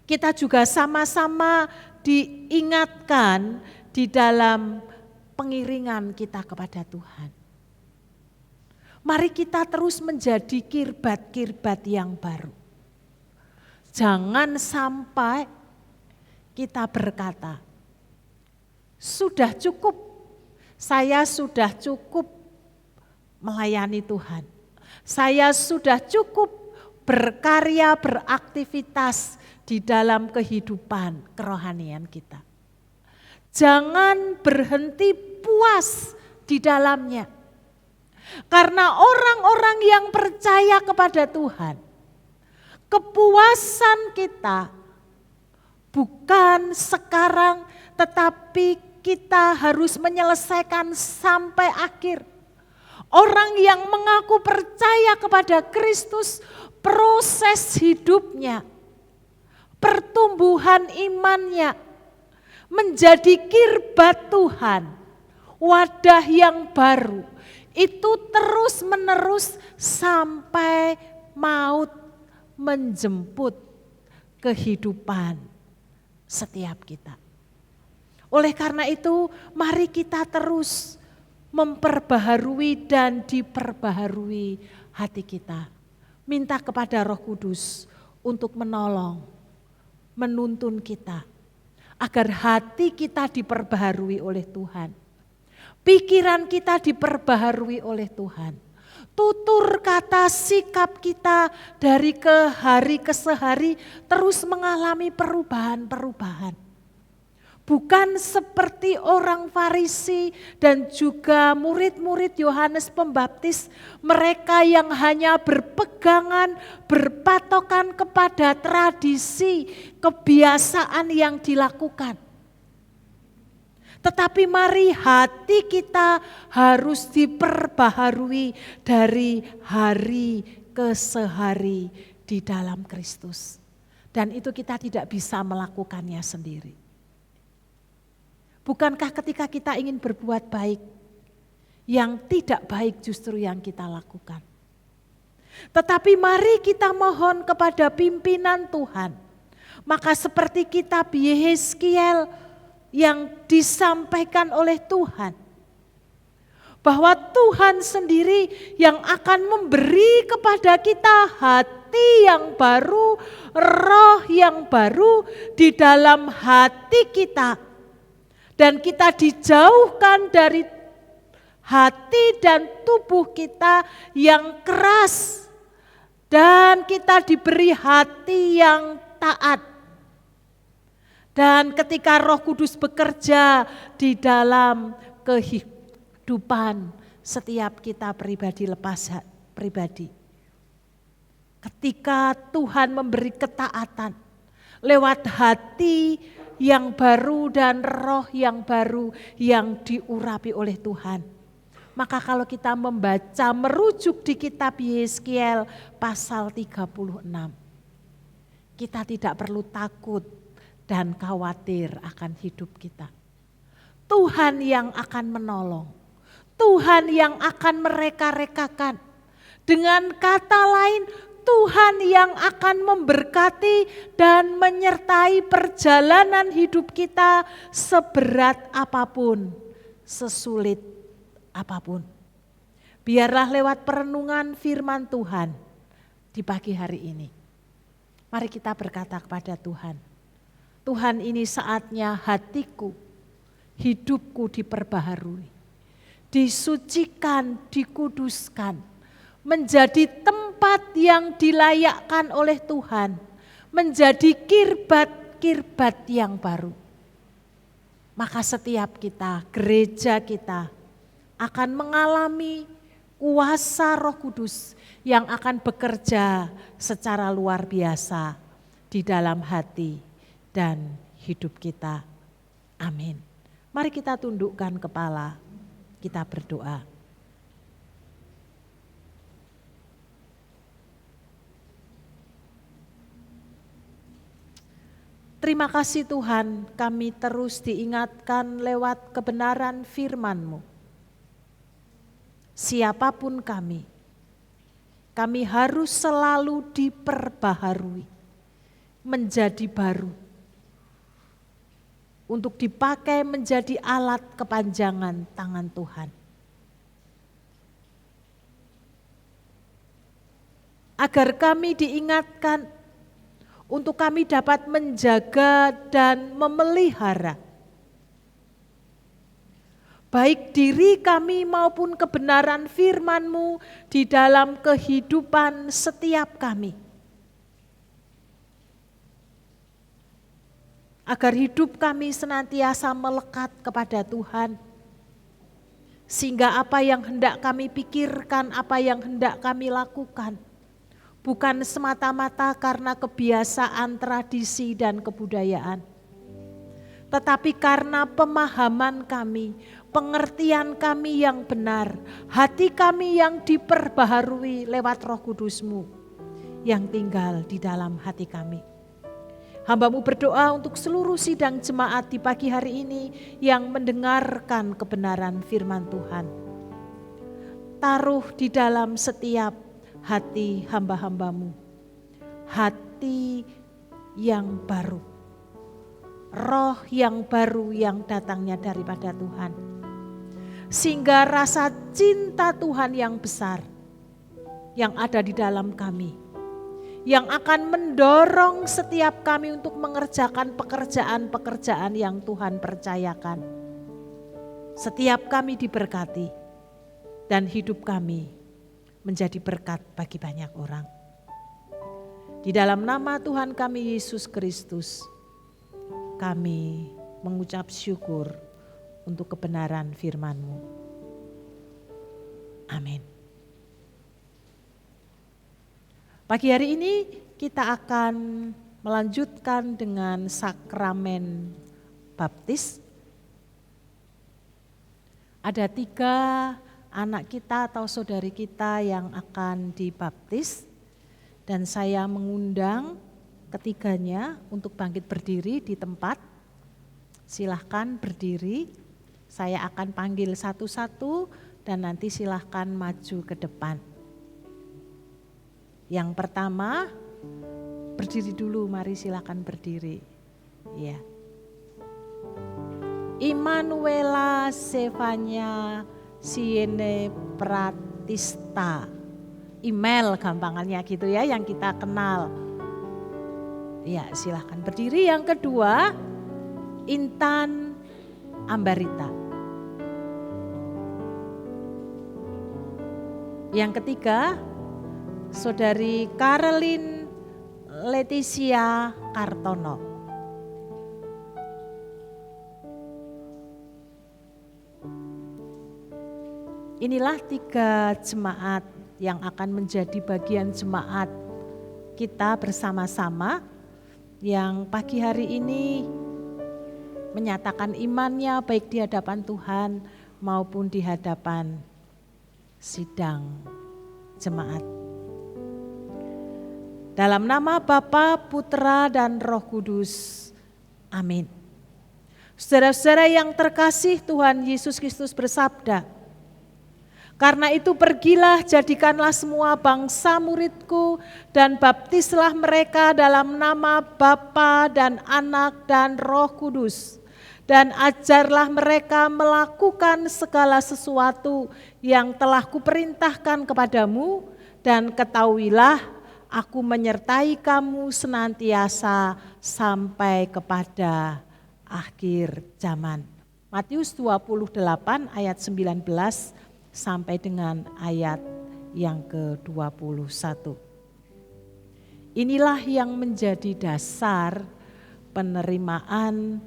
kita juga sama-sama diingatkan di dalam pengiringan kita kepada Tuhan. Mari kita terus menjadi kirbat-kirbat yang baru. Jangan sampai kita berkata, sudah cukup, saya sudah cukup melayani Tuhan. Saya sudah cukup berkarya, beraktivitas di dalam kehidupan kerohanian kita. Jangan berhenti puas di dalamnya. Karena orang-orang yang percaya kepada Tuhan, kepuasan kita bukan sekarang, tetapi kita harus menyelesaikan sampai akhir. Orang yang mengaku percaya kepada Kristus, proses hidupnya, pertumbuhan imannya, menjadi kirbat Tuhan, wadah yang baru, itu terus menerus sampai maut menjemput kehidupan setiap kita. Oleh karena itu, mari kita terus memperbaharui dan diperbaharui hati kita. Minta kepada Roh Kudus untuk menolong, menuntun kita, agar hati kita diperbaharui oleh Tuhan. Pikiran kita diperbaharui oleh Tuhan. Tutur kata sikap kita dari ke hari ke sehari terus mengalami perubahan-perubahan. Bukan seperti orang Farisi dan juga murid-murid Yohanes Pembaptis, mereka yang hanya berpegangan, berpatokan kepada tradisi, kebiasaan yang dilakukan. Tetapi mari hati kita harus diperbaharui dari hari ke sehari di dalam Kristus. Dan itu kita tidak bisa melakukannya sendiri. Bukankah ketika kita ingin berbuat baik, yang tidak baik justru yang kita lakukan. Tetapi mari kita mohon kepada pimpinan Tuhan. Maka seperti kitab Yehezkiel yang disampaikan oleh Tuhan, bahwa Tuhan sendiri yang akan memberi kepada kita hati yang baru, roh yang baru di dalam hati kita. Dan kita dijauhkan dari hati dan tubuh kita yang keras. Dan kita diberi hati yang taat. Dan ketika Roh Kudus bekerja di dalam kehidupan setiap kita pribadi. Ketika Tuhan memberi ketaatan lewat hati yang baru dan roh yang baru yang diurapi oleh Tuhan. Maka kalau kita membaca merujuk di kitab Yehezkiel pasal 36. Kita tidak perlu takut dan khawatir akan hidup kita. Tuhan yang akan menolong. Tuhan yang akan mereka-rekakan. Dengan kata lain, Tuhan yang akan memberkati dan menyertai perjalanan hidup kita seberat apapun, sesulit apapun. Biarlah lewat perenungan firman Tuhan di pagi hari ini. Mari kita berkata kepada Tuhan, Tuhan, ini saatnya hatiku, hidupku diperbaharui, disucikan, dikuduskan, menjadi tempat yang dilayakkan oleh Tuhan, menjadi kirbat-kirbat yang baru. Maka setiap kita, gereja kita akan mengalami kuasa Roh Kudus yang akan bekerja secara luar biasa di dalam hati dan hidup kita. Amin. Mari kita tundukkan kepala, kita berdoa. Terima kasih Tuhan, kami terus diingatkan lewat kebenaran firman-Mu. Siapapun kami harus selalu diperbaharui, menjadi baru. Untuk dipakai menjadi alat kepanjangan tangan Tuhan. Agar kami diingatkan untuk kami dapat menjaga dan memelihara baik diri kami maupun kebenaran firman-Mu di dalam kehidupan setiap kami. Agar hidup kami senantiasa melekat kepada Tuhan. Sehingga apa yang hendak kami pikirkan, apa yang hendak kami lakukan, bukan semata-mata karena kebiasaan, tradisi, dan kebudayaan, tetapi karena pemahaman kami, pengertian kami yang benar, hati kami yang diperbaharui lewat Roh Kudus-Mu yang tinggal di dalam hati kami. Hamba-Mu berdoa untuk seluruh sidang jemaat di pagi hari ini yang mendengarkan kebenaran firman Tuhan. Taruh di dalam setiap hati hamba-hamba-Mu hati yang baru, roh yang baru yang datangnya daripada Tuhan. Sehingga rasa cinta Tuhan yang besar yang ada di dalam kami, yang akan mendorong setiap kami untuk mengerjakan pekerjaan-pekerjaan yang Tuhan percayakan. Setiap kami diberkati dan hidup kami menjadi berkat bagi banyak orang. Di dalam nama Tuhan kami Yesus Kristus, kami mengucap syukur untuk kebenaran firman-Mu. Amin. Pagi hari ini kita akan melanjutkan dengan sakramen baptis. Ada 3 anak kita atau saudari kita yang akan dibaptis. Dan saya mengundang ketiganya untuk bangkit berdiri di tempat. Silahkan berdiri, saya akan panggil satu-satu dan nanti silahkan maju ke depan. Yang pertama, berdiri dulu, mari silakan berdiri. Ya. Immanuela Stefania Siene Pratista. Email gampangannya gitu ya, yang kita kenal. Ya, silakan berdiri. Yang kedua, Intan Ambarita. Yang ketiga, Saudari Caroline Leticia Kartono. Inilah 3 jemaat yang akan menjadi bagian jemaat kita bersama-sama yang pagi hari ini menyatakan imannya baik di hadapan Tuhan maupun di hadapan sidang jemaat. Dalam nama Bapa, Putra, dan Roh Kudus. Amin. Saudara-saudara yang terkasih, Tuhan Yesus Kristus bersabda, "Karena itu pergilah, jadikanlah semua bangsa muridku dan baptislah mereka dalam nama Bapa dan Anak dan Roh Kudus. Dan ajarlah mereka melakukan segala sesuatu yang telah kuperintahkan kepadamu, dan ketahuilah Aku menyertai kamu senantiasa sampai kepada akhir zaman." Matius 28 ayat 19 sampai dengan ayat yang ke-21. Inilah yang menjadi dasar penerimaan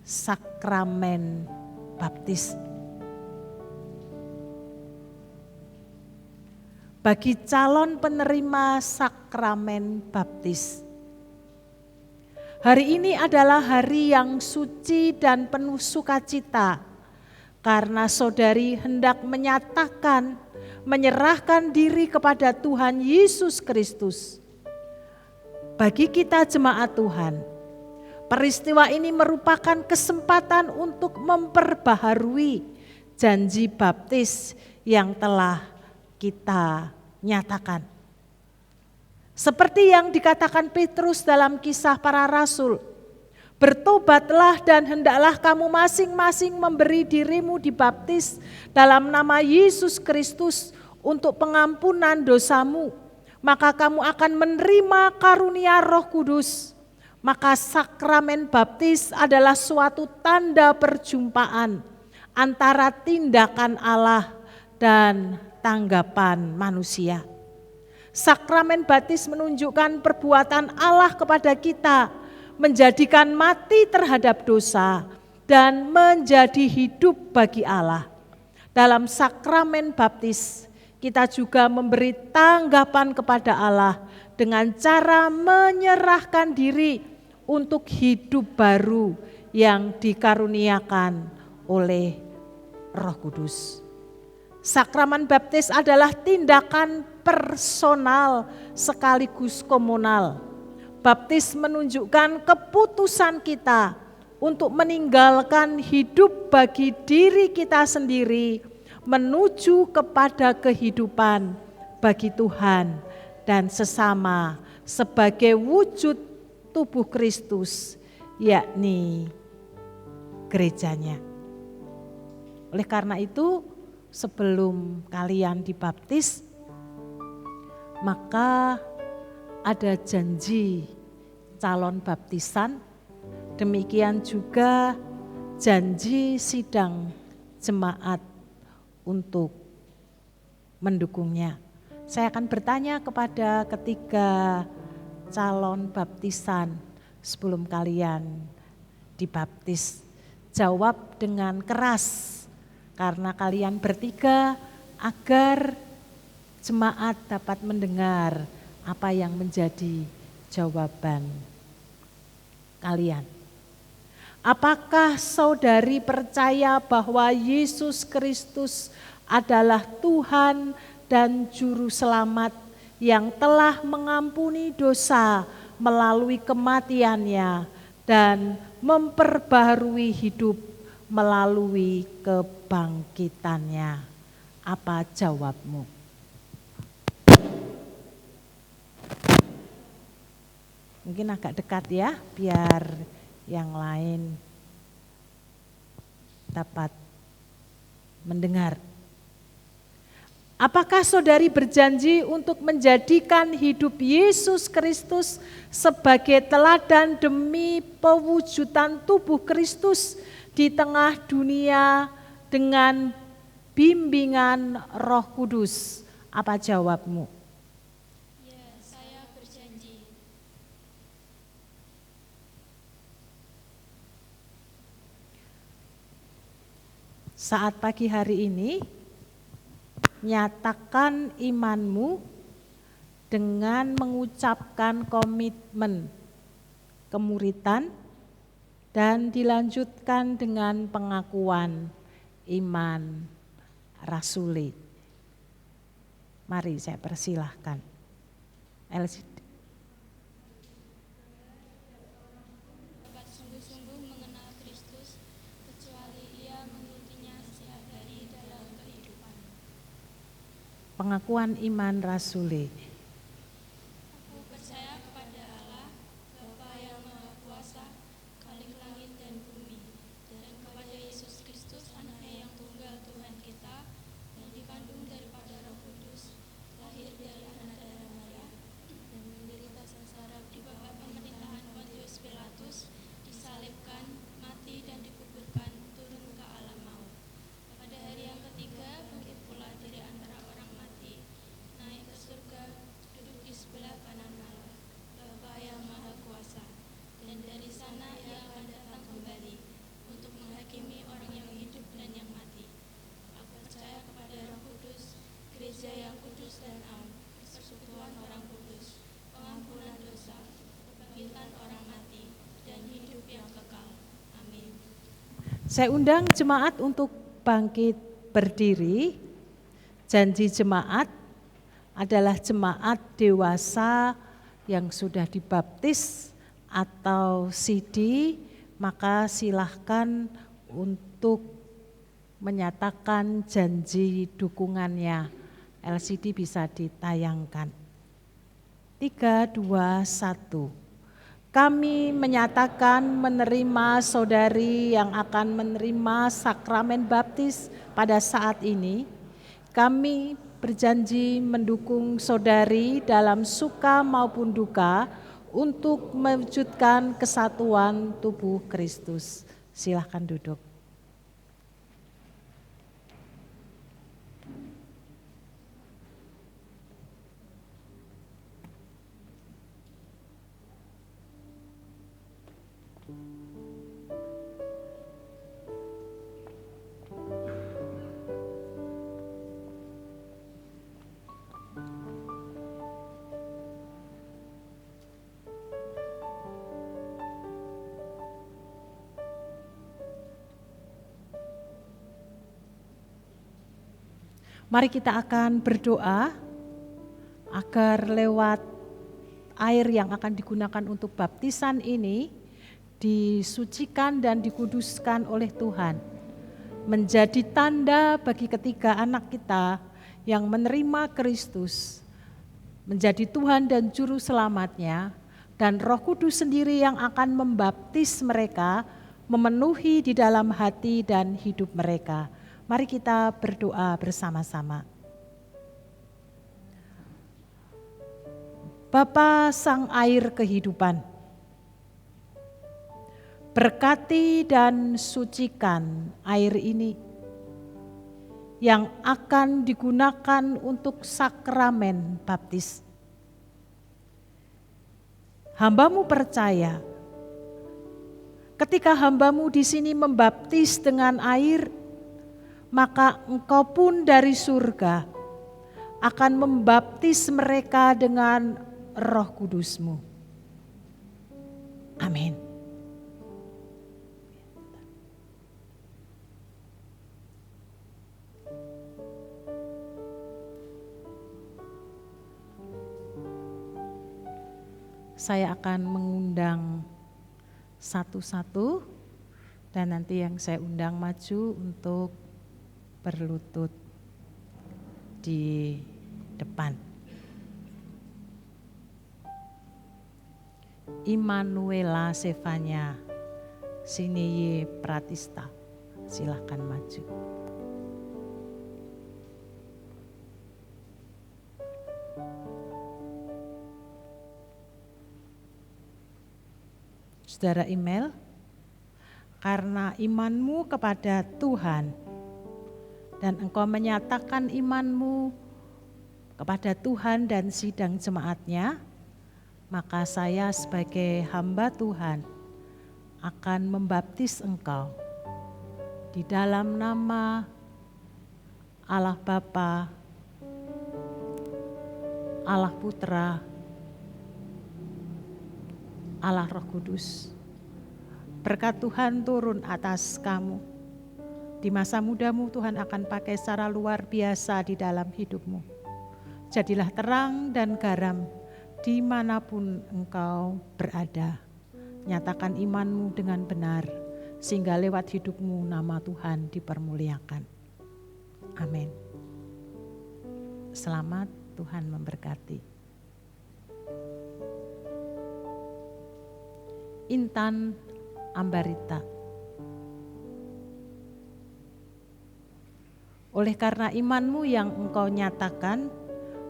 sakramen baptis. Bagi calon penerima sakramen baptis, hari ini adalah hari yang suci dan penuh sukacita karena saudari hendak menyerahkan diri kepada Tuhan Yesus Kristus. Bagi kita jemaat Tuhan, peristiwa ini merupakan kesempatan untuk memperbaharui janji baptis yang telah kita nyatakan. Seperti yang dikatakan Petrus dalam Kisah Para Rasul, "Bertobatlah dan hendaklah kamu masing-masing memberi dirimu dibaptis dalam nama Yesus Kristus untuk pengampunan dosamu. maka kamu akan menerima karunia Roh Kudus. Maka sakramen baptis adalah suatu tanda perjumpaan antara tindakan Allah dan tanggapan manusia. Sakramen baptis menunjukkan perbuatan Allah kepada kita, menjadikan mati terhadap dosa dan menjadi hidup bagi Allah. Dalam sakramen baptis, kita juga memberi tanggapan kepada Allah dengan cara menyerahkan diri untuk hidup baru yang dikaruniakan oleh Roh Kudus. Sakramen baptis adalah tindakan personal sekaligus komunal. Baptis menunjukkan keputusan kita untuk meninggalkan hidup bagi diri kita sendiri menuju kepada kehidupan bagi Tuhan dan sesama sebagai wujud tubuh Kristus, yakni gerejanya. Oleh karena itu, sebelum kalian dibaptis, maka ada janji calon baptisan, demikian juga janji sidang jemaat untuk mendukungnya. Saya akan bertanya kepada ketiga calon baptisan sebelum kalian dibaptis. Jawab dengan keras karena kalian bertiga agar jemaat dapat mendengar apa yang menjadi jawaban kalian. Apakah saudari percaya bahwa Yesus Kristus adalah Tuhan dan Juru Selamat yang telah mengampuni dosa melalui kematiannya dan memperbaharui hidup melalui kebangkitannya? Apa jawabmu? Mungkin agak dekat ya, biar yang lain dapat mendengar. Apakah saudari berjanji untuk menjadikan hidup Yesus Kristus sebagai teladan demi pewujudan tubuh Kristus di tengah dunia dengan bimbingan Roh Kudus? Apa jawabmu? Ya, saya berjanji. Saat pagi hari ini, nyatakan imanmu dengan mengucapkan komitmen kemuritan dan dilanjutkan dengan pengakuan iman rasuli. Mari saya persilahkan. Dapat sungguh-sungguh mengenal Kristus, kecuali ia mengikutinya setiap hari dalam kehidupan. Pengakuan iman rasuli. Aku percaya kepada Allah, Bapa yang Maha Kuasa, Khalik langit dan bumi, dan kepada Yesus Kristus, Anaknya yang tunggal Tuhan kita, yang dikandung daripada Roh Kudus, lahir dari anak darah Maria, dan menderita sengsara di bawah pemerintahan Pontius Pilatus, disalibkan, mati dan dikuburkan, turun ke alam maut. Pada hari yang ketiga, bangkit pula dari antara orang mati, naik ke surga, duduk di sebelah kanan Allah, Bapa yang Maha Kuasa, dan dari sana ia akan datang kembali untuk menghakimi orang yang hidup dan yang mati. Aku percaya kepada Roh Kudus, gereja yang kudus dan am, persekutuan orang kudus, pengampunan dosa, kebangkitan orang mati, dan hidup yang kekal. Amin. Saya undang jemaat untuk bangkit berdiri. Janji jemaat adalah jemaat dewasa yang sudah dibaptis atau CD, maka silahkan untuk menyatakan janji dukungannya. LCD bisa ditayangkan. 3, 2, 1. Kami menyatakan menerima saudari yang akan menerima sakramen baptis pada saat ini. Kami berjanji mendukung saudari dalam suka maupun duka untuk mewujudkan kesatuan tubuh Kristus. Silakan duduk. Mari kita akan berdoa agar lewat air yang akan digunakan untuk baptisan ini disucikan dan dikuduskan oleh Tuhan. Menjadi tanda bagi ketiga anak kita yang menerima Kristus, menjadi Tuhan dan Juru Selamatnya, dan Roh Kudus sendiri yang akan membaptis mereka, memenuhi di dalam hati dan hidup mereka. Mari kita berdoa bersama-sama. Bapa Sang Air Kehidupan, berkati dan sucikan air ini yang akan digunakan untuk sakramen baptis. Hamba-Mu percaya, ketika hamba-Mu di sini membaptis dengan air, maka Engkau pun dari surga akan membaptis mereka dengan Roh Kudus-Mu. Amin. Saya akan mengundang satu-satu dan nanti yang saya undang maju untuk berlutut di depan. Immanuela Sevanya Sineye Pratista, silakan maju. Saudara Imel, karena imanmu kepada Tuhan dan engkau menyatakan imanmu kepada Tuhan dan sidang jemaatnya, maka saya sebagai hamba Tuhan akan membaptis engkau di dalam nama Allah Bapa, Allah Putra, Allah Roh Kudus. Berkat Tuhan turun atas kamu. Di masa mudamu Tuhan akan pakai secara luar biasa di dalam hidupmu. Jadilah terang dan garam dimanapun engkau berada. Nyatakan imanmu dengan benar, sehingga lewat hidupmu nama Tuhan dipermuliakan. Amin. Selamat, Tuhan memberkati. Intan Ambarita. Oleh karena imanmu yang engkau nyatakan,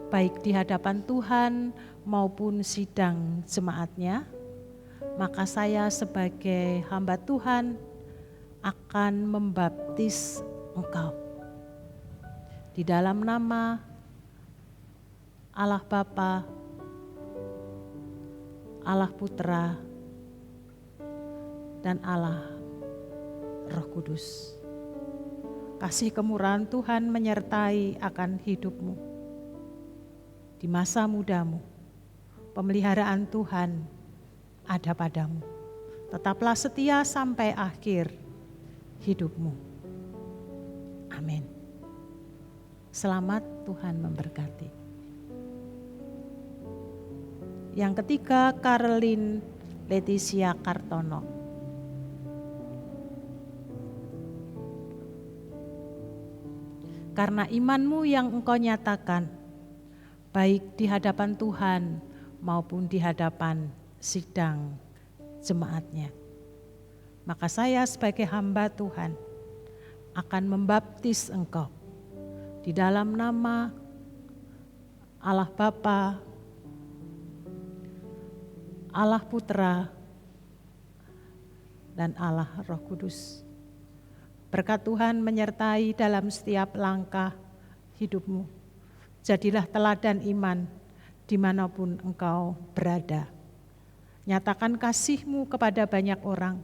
baik di hadapan Tuhan maupun sidang jemaatnya, maka saya sebagai hamba Tuhan akan membaptis engkau. Di dalam nama Allah Bapa, Allah Putra, dan Allah Roh Kudus. Kasih kemurahan Tuhan menyertai akan hidupmu. Di masa mudamu, pemeliharaan Tuhan ada padamu. Tetaplah setia sampai akhir hidupmu. Amin. Selamat, Tuhan memberkati. Yang ketiga, Karlin Leticia Kartono. Karena imanmu yang engkau nyatakan, baik di hadapan Tuhan maupun di hadapan sidang jemaatnya, maka saya sebagai hamba Tuhan akan membaptis engkau Di dalam nama Allah Bapa, Allah Putra, dan Allah Roh Kudus. Berkat Tuhan menyertai dalam setiap langkah hidupmu. Jadilah teladan iman dimanapun engkau berada. Nyatakan kasih-Mu kepada banyak orang,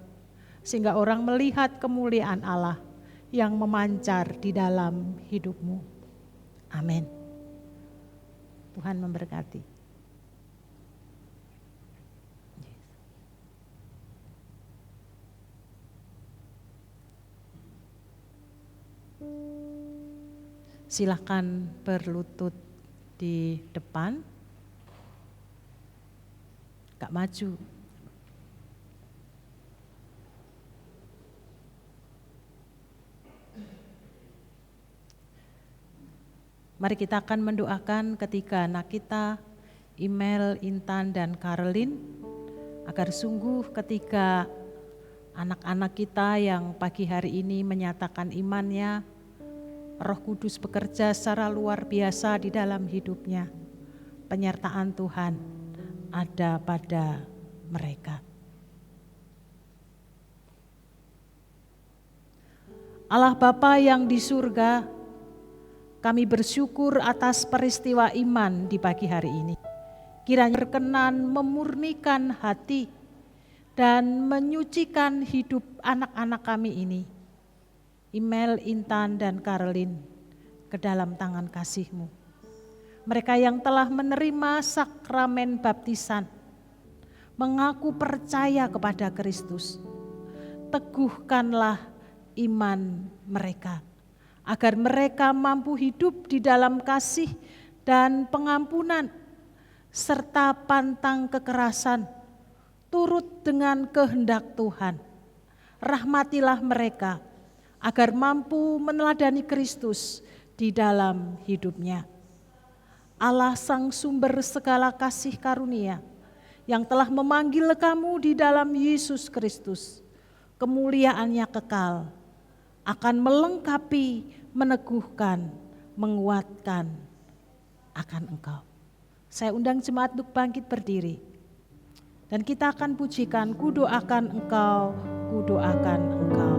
sehingga orang melihat kemuliaan Allah yang memancar di dalam hidupmu. Amin. Tuhan memberkati. Silakan berlutut di depan. Gak maju. Mari kita akan mendoakan ketiga anak kita, Imel, Intan, dan Karolin, agar sungguh ketiga anak-anak kita yang pagi hari ini menyatakan imannya, Roh Kudus bekerja secara luar biasa di dalam hidupnya. Penyertaan Tuhan ada pada mereka. Allah Bapa yang di surga, kami bersyukur atas peristiwa iman di pagi hari ini. Kiranya berkenan memurnikan hati dan menyucikan hidup anak-anak kami ini, Imel, Intan, dan Karolin, ke dalam tangan kasih-Mu. Mereka yang telah menerima sakramen baptisan, mengaku percaya kepada Kristus, teguhkanlah iman mereka, agar mereka mampu hidup di dalam kasih dan pengampunan, serta pantang kekerasan, turut dengan kehendak Tuhan. Rahmatilah mereka, agar mampu meneladani Kristus di dalam hidupnya. Allah Sang Sumber segala kasih karunia, yang telah memanggil kamu di dalam Yesus Kristus, kemuliaannya kekal, akan melengkapi, meneguhkan, menguatkan akan engkau. Saya undang jemaat untuk bangkit berdiri, dan kita akan pujikan, ku doakan engkau, ku doakan engkau.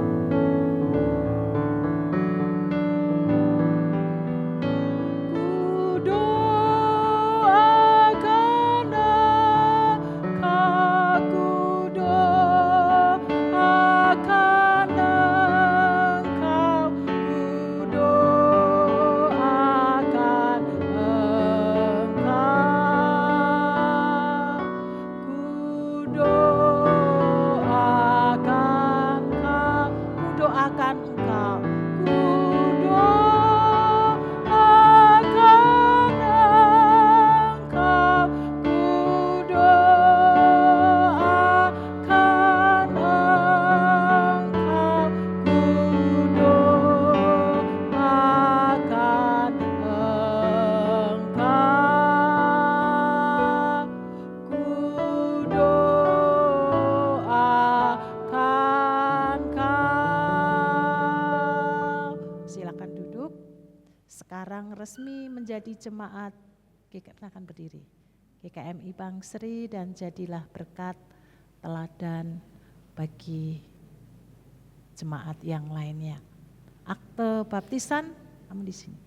Resmi menjadi jemaat akan berdiri GKMI Bangsri, dan jadilah berkat teladan bagi jemaat yang lainnya. Akte baptisan namun di sini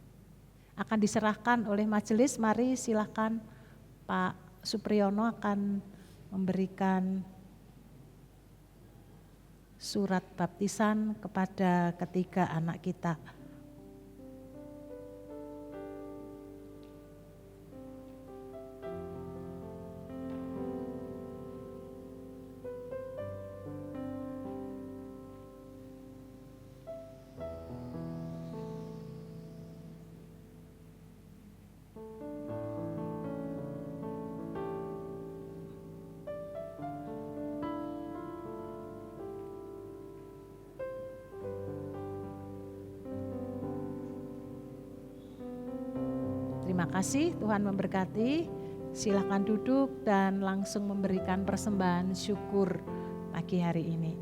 akan diserahkan oleh majelis. Mari silakan Pak Supriyono akan memberikan surat baptisan kepada ketiga anak kita. Terima kasih, Tuhan memberkati. Silakan duduk dan langsung memberikan persembahan syukur pagi hari ini.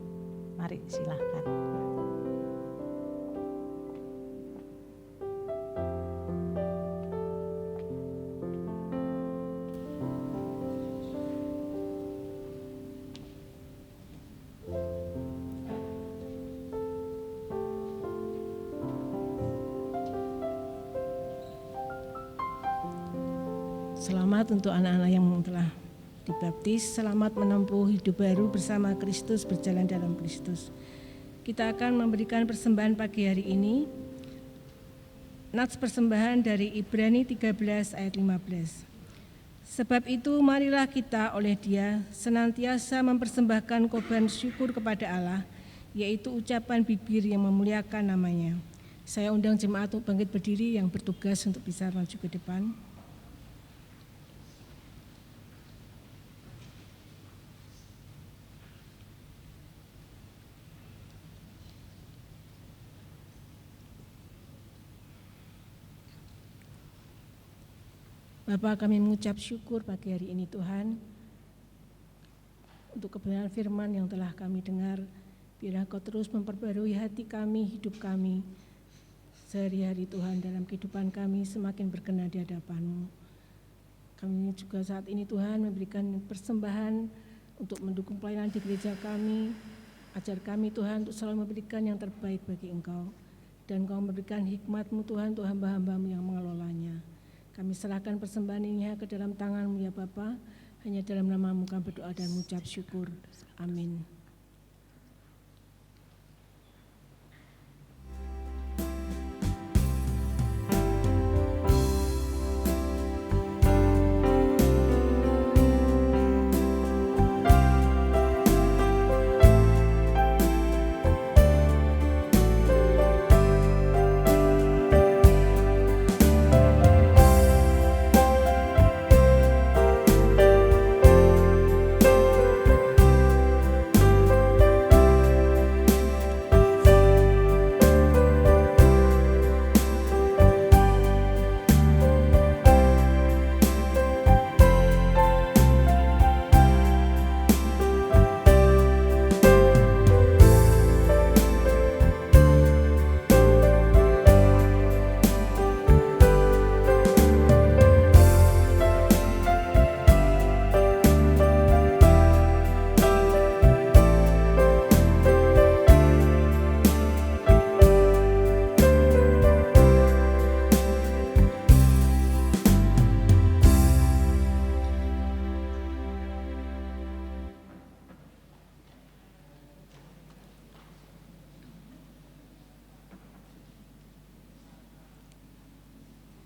Mari silakan. Selamat untuk anak-anak yang telah dibaptis, selamat menempuh hidup baru bersama Kristus, berjalan dalam Kristus. Kita akan memberikan persembahan pagi hari ini. Nats persembahan dari Ibrani 13 ayat 15. Sebab itu marilah kita oleh Dia senantiasa mempersembahkan korban syukur kepada Allah, yaitu ucapan bibir yang memuliakan nama-Nya. Saya undang jemaat untuk bangkit berdiri yang bertugas untuk bisa maju ke depan. Bapa, kami mengucap syukur pagi hari ini Tuhan untuk kebenaran firman yang telah kami dengar. Biarlah Kau terus memperbarui hati kami, hidup kami sehari-hari Tuhan, dalam kehidupan kami semakin berkenan di hadapan-Mu. Kami juga saat ini Tuhan memberikan persembahan untuk mendukung pelayanan di gereja kami. Ajar kami Tuhan untuk selalu memberikan yang terbaik bagi Engkau, dan Kau memberikan hikmat-Mu Tuhan untuk hamba-hamba-Mu yang mengelolanya. Kami serahkan persembahan ini ke dalam tangan-Mu ya Bapa. Hanya dalam nama-Mu kami berdoa dan mengucap syukur. Amin.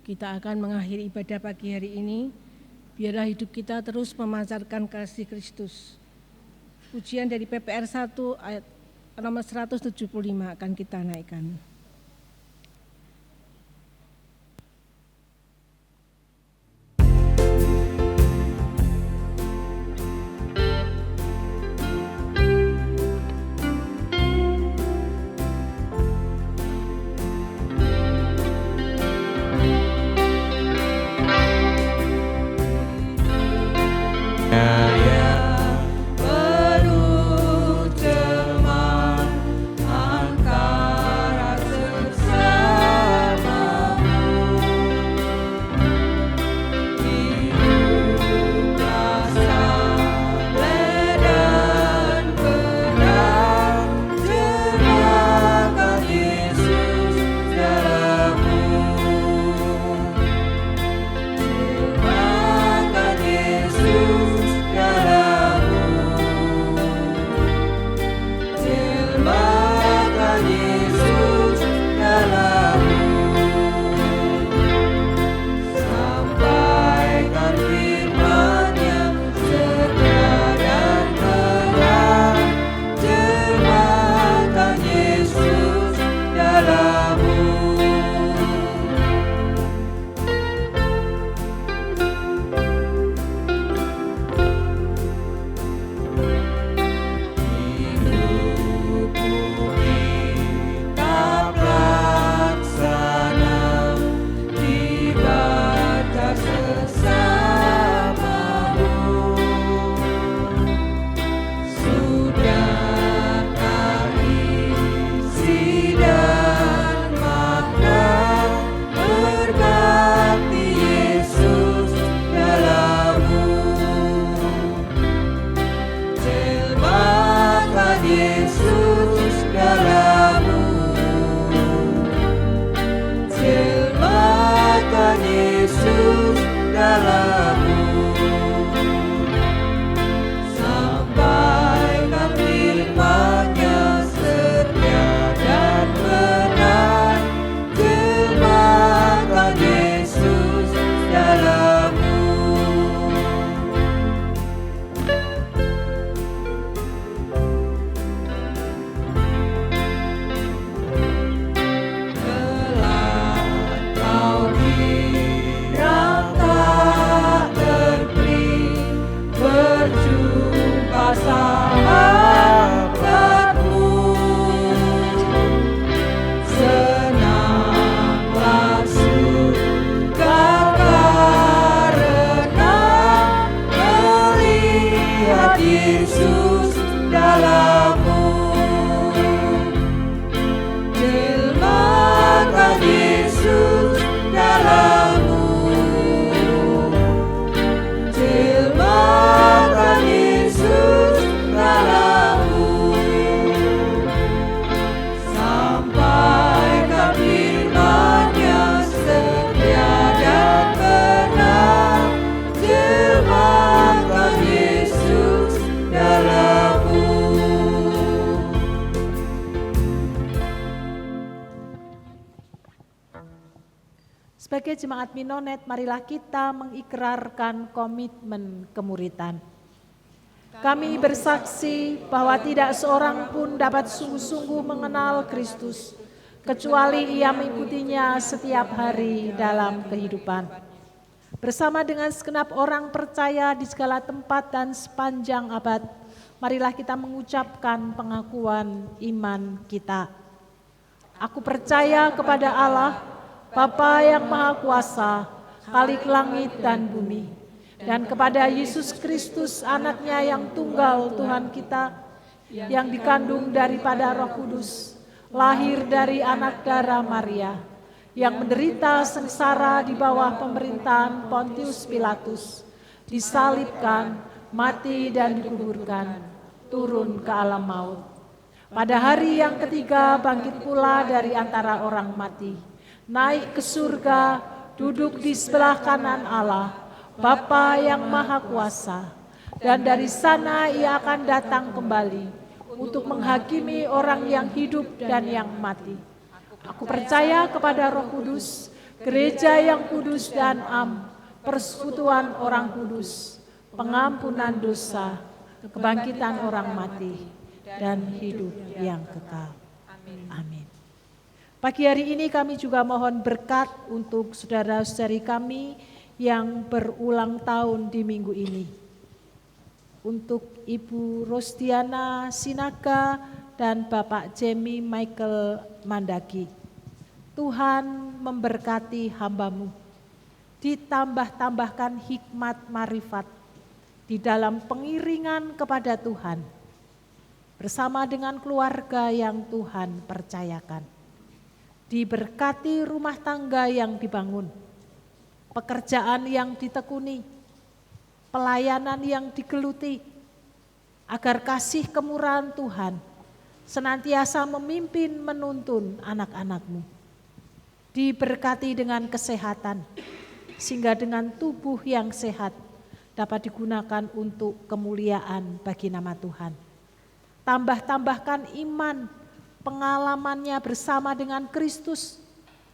Kita akan mengakhiri ibadah pagi hari ini. Biarlah hidup kita terus memancarkan kasih Kristus. Pujian dari PPR 1 ayat nomor 175 akan kita naikkan. Penuh jemaat angkara Yesus dalammu. Jelmakan Yesus dalammu. Jelmakan Yesus dalammu. Sampaikan firman yang setia dan benar. Jelmakan Yesus dalammu. Sebagai jemaat Minonet, marilah kita mengikrarkan komitmen kemuritan. Kami bersaksi bahwa tidak seorang pun dapat sungguh-sungguh mengenal Kristus, kecuali ia mengikutinya setiap hari dalam kehidupan. Bersama dengan segenap orang percaya di segala tempat dan sepanjang abad, marilah kita mengucapkan pengakuan iman kita. Aku percaya kepada Allah, Bapa yang Maha Kuasa, Khalik langit dan bumi, dan kepada Yesus Kristus, anaknya yang tunggal Tuhan kita, yang dikandung daripada Roh Kudus, lahir dari anak darah Maria, yang menderita sengsara di bawah pemerintahan Pontius Pilatus, disalibkan, mati dan dikuburkan, turun ke alam maut. Pada hari yang ketiga bangkit pula dari antara orang mati, naik ke surga, duduk di sebelah kanan Allah, Bapa yang Maha Kuasa, dan dari sana ia akan datang kembali untuk menghakimi orang yang hidup dan yang mati. Aku percaya kepada Roh Kudus, gereja yang kudus dan am, persekutuan orang kudus, pengampunan dosa, kebangkitan orang mati, dan hidup yang kekal. Amin. Pagi hari ini kami juga mohon berkat untuk saudara-saudari kami yang berulang tahun di minggu ini. Untuk Ibu Rostiana Sinaga dan Bapak Jamie Michael Mandagi. Tuhan memberkati hamba-Mu, ditambah-tambahkan hikmat marifat di dalam pengiringan kepada Tuhan, bersama dengan keluarga yang Tuhan percayakan. Diberkati rumah tangga yang dibangun, pekerjaan yang ditekuni, pelayanan yang digeluti, agar kasih kemurahan Tuhan senantiasa memimpin menuntun anak-anak-Mu. Diberkati dengan kesehatan, sehingga dengan tubuh yang sehat dapat digunakan untuk kemuliaan bagi nama Tuhan. Tambah-tambahkan iman, pengalamannya bersama dengan Kristus,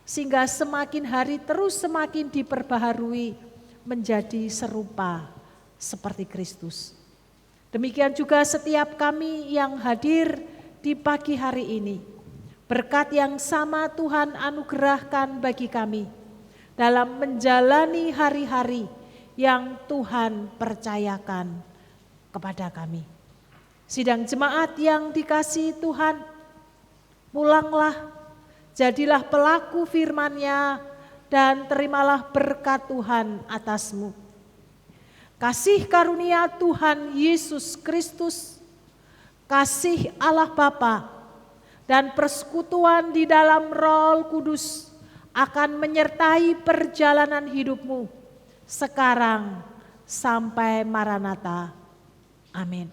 sehingga semakin hari terus semakin diperbaharui menjadi serupa seperti Kristus. Demikian juga setiap kami yang hadir di pagi hari ini, berkat yang sama Tuhan anugerahkan bagi kami dalam menjalani hari-hari yang Tuhan percayakan kepada kami. Sidang jemaat yang dikasihi Tuhan, pulanglah, jadilah pelaku firman-Nya, dan terimalah berkat Tuhan atasmu. Kasih karunia Tuhan Yesus Kristus, kasih Allah Bapa, dan persekutuan di dalam Roh Kudus akan menyertai perjalanan hidupmu sekarang sampai Maranatha. Amin.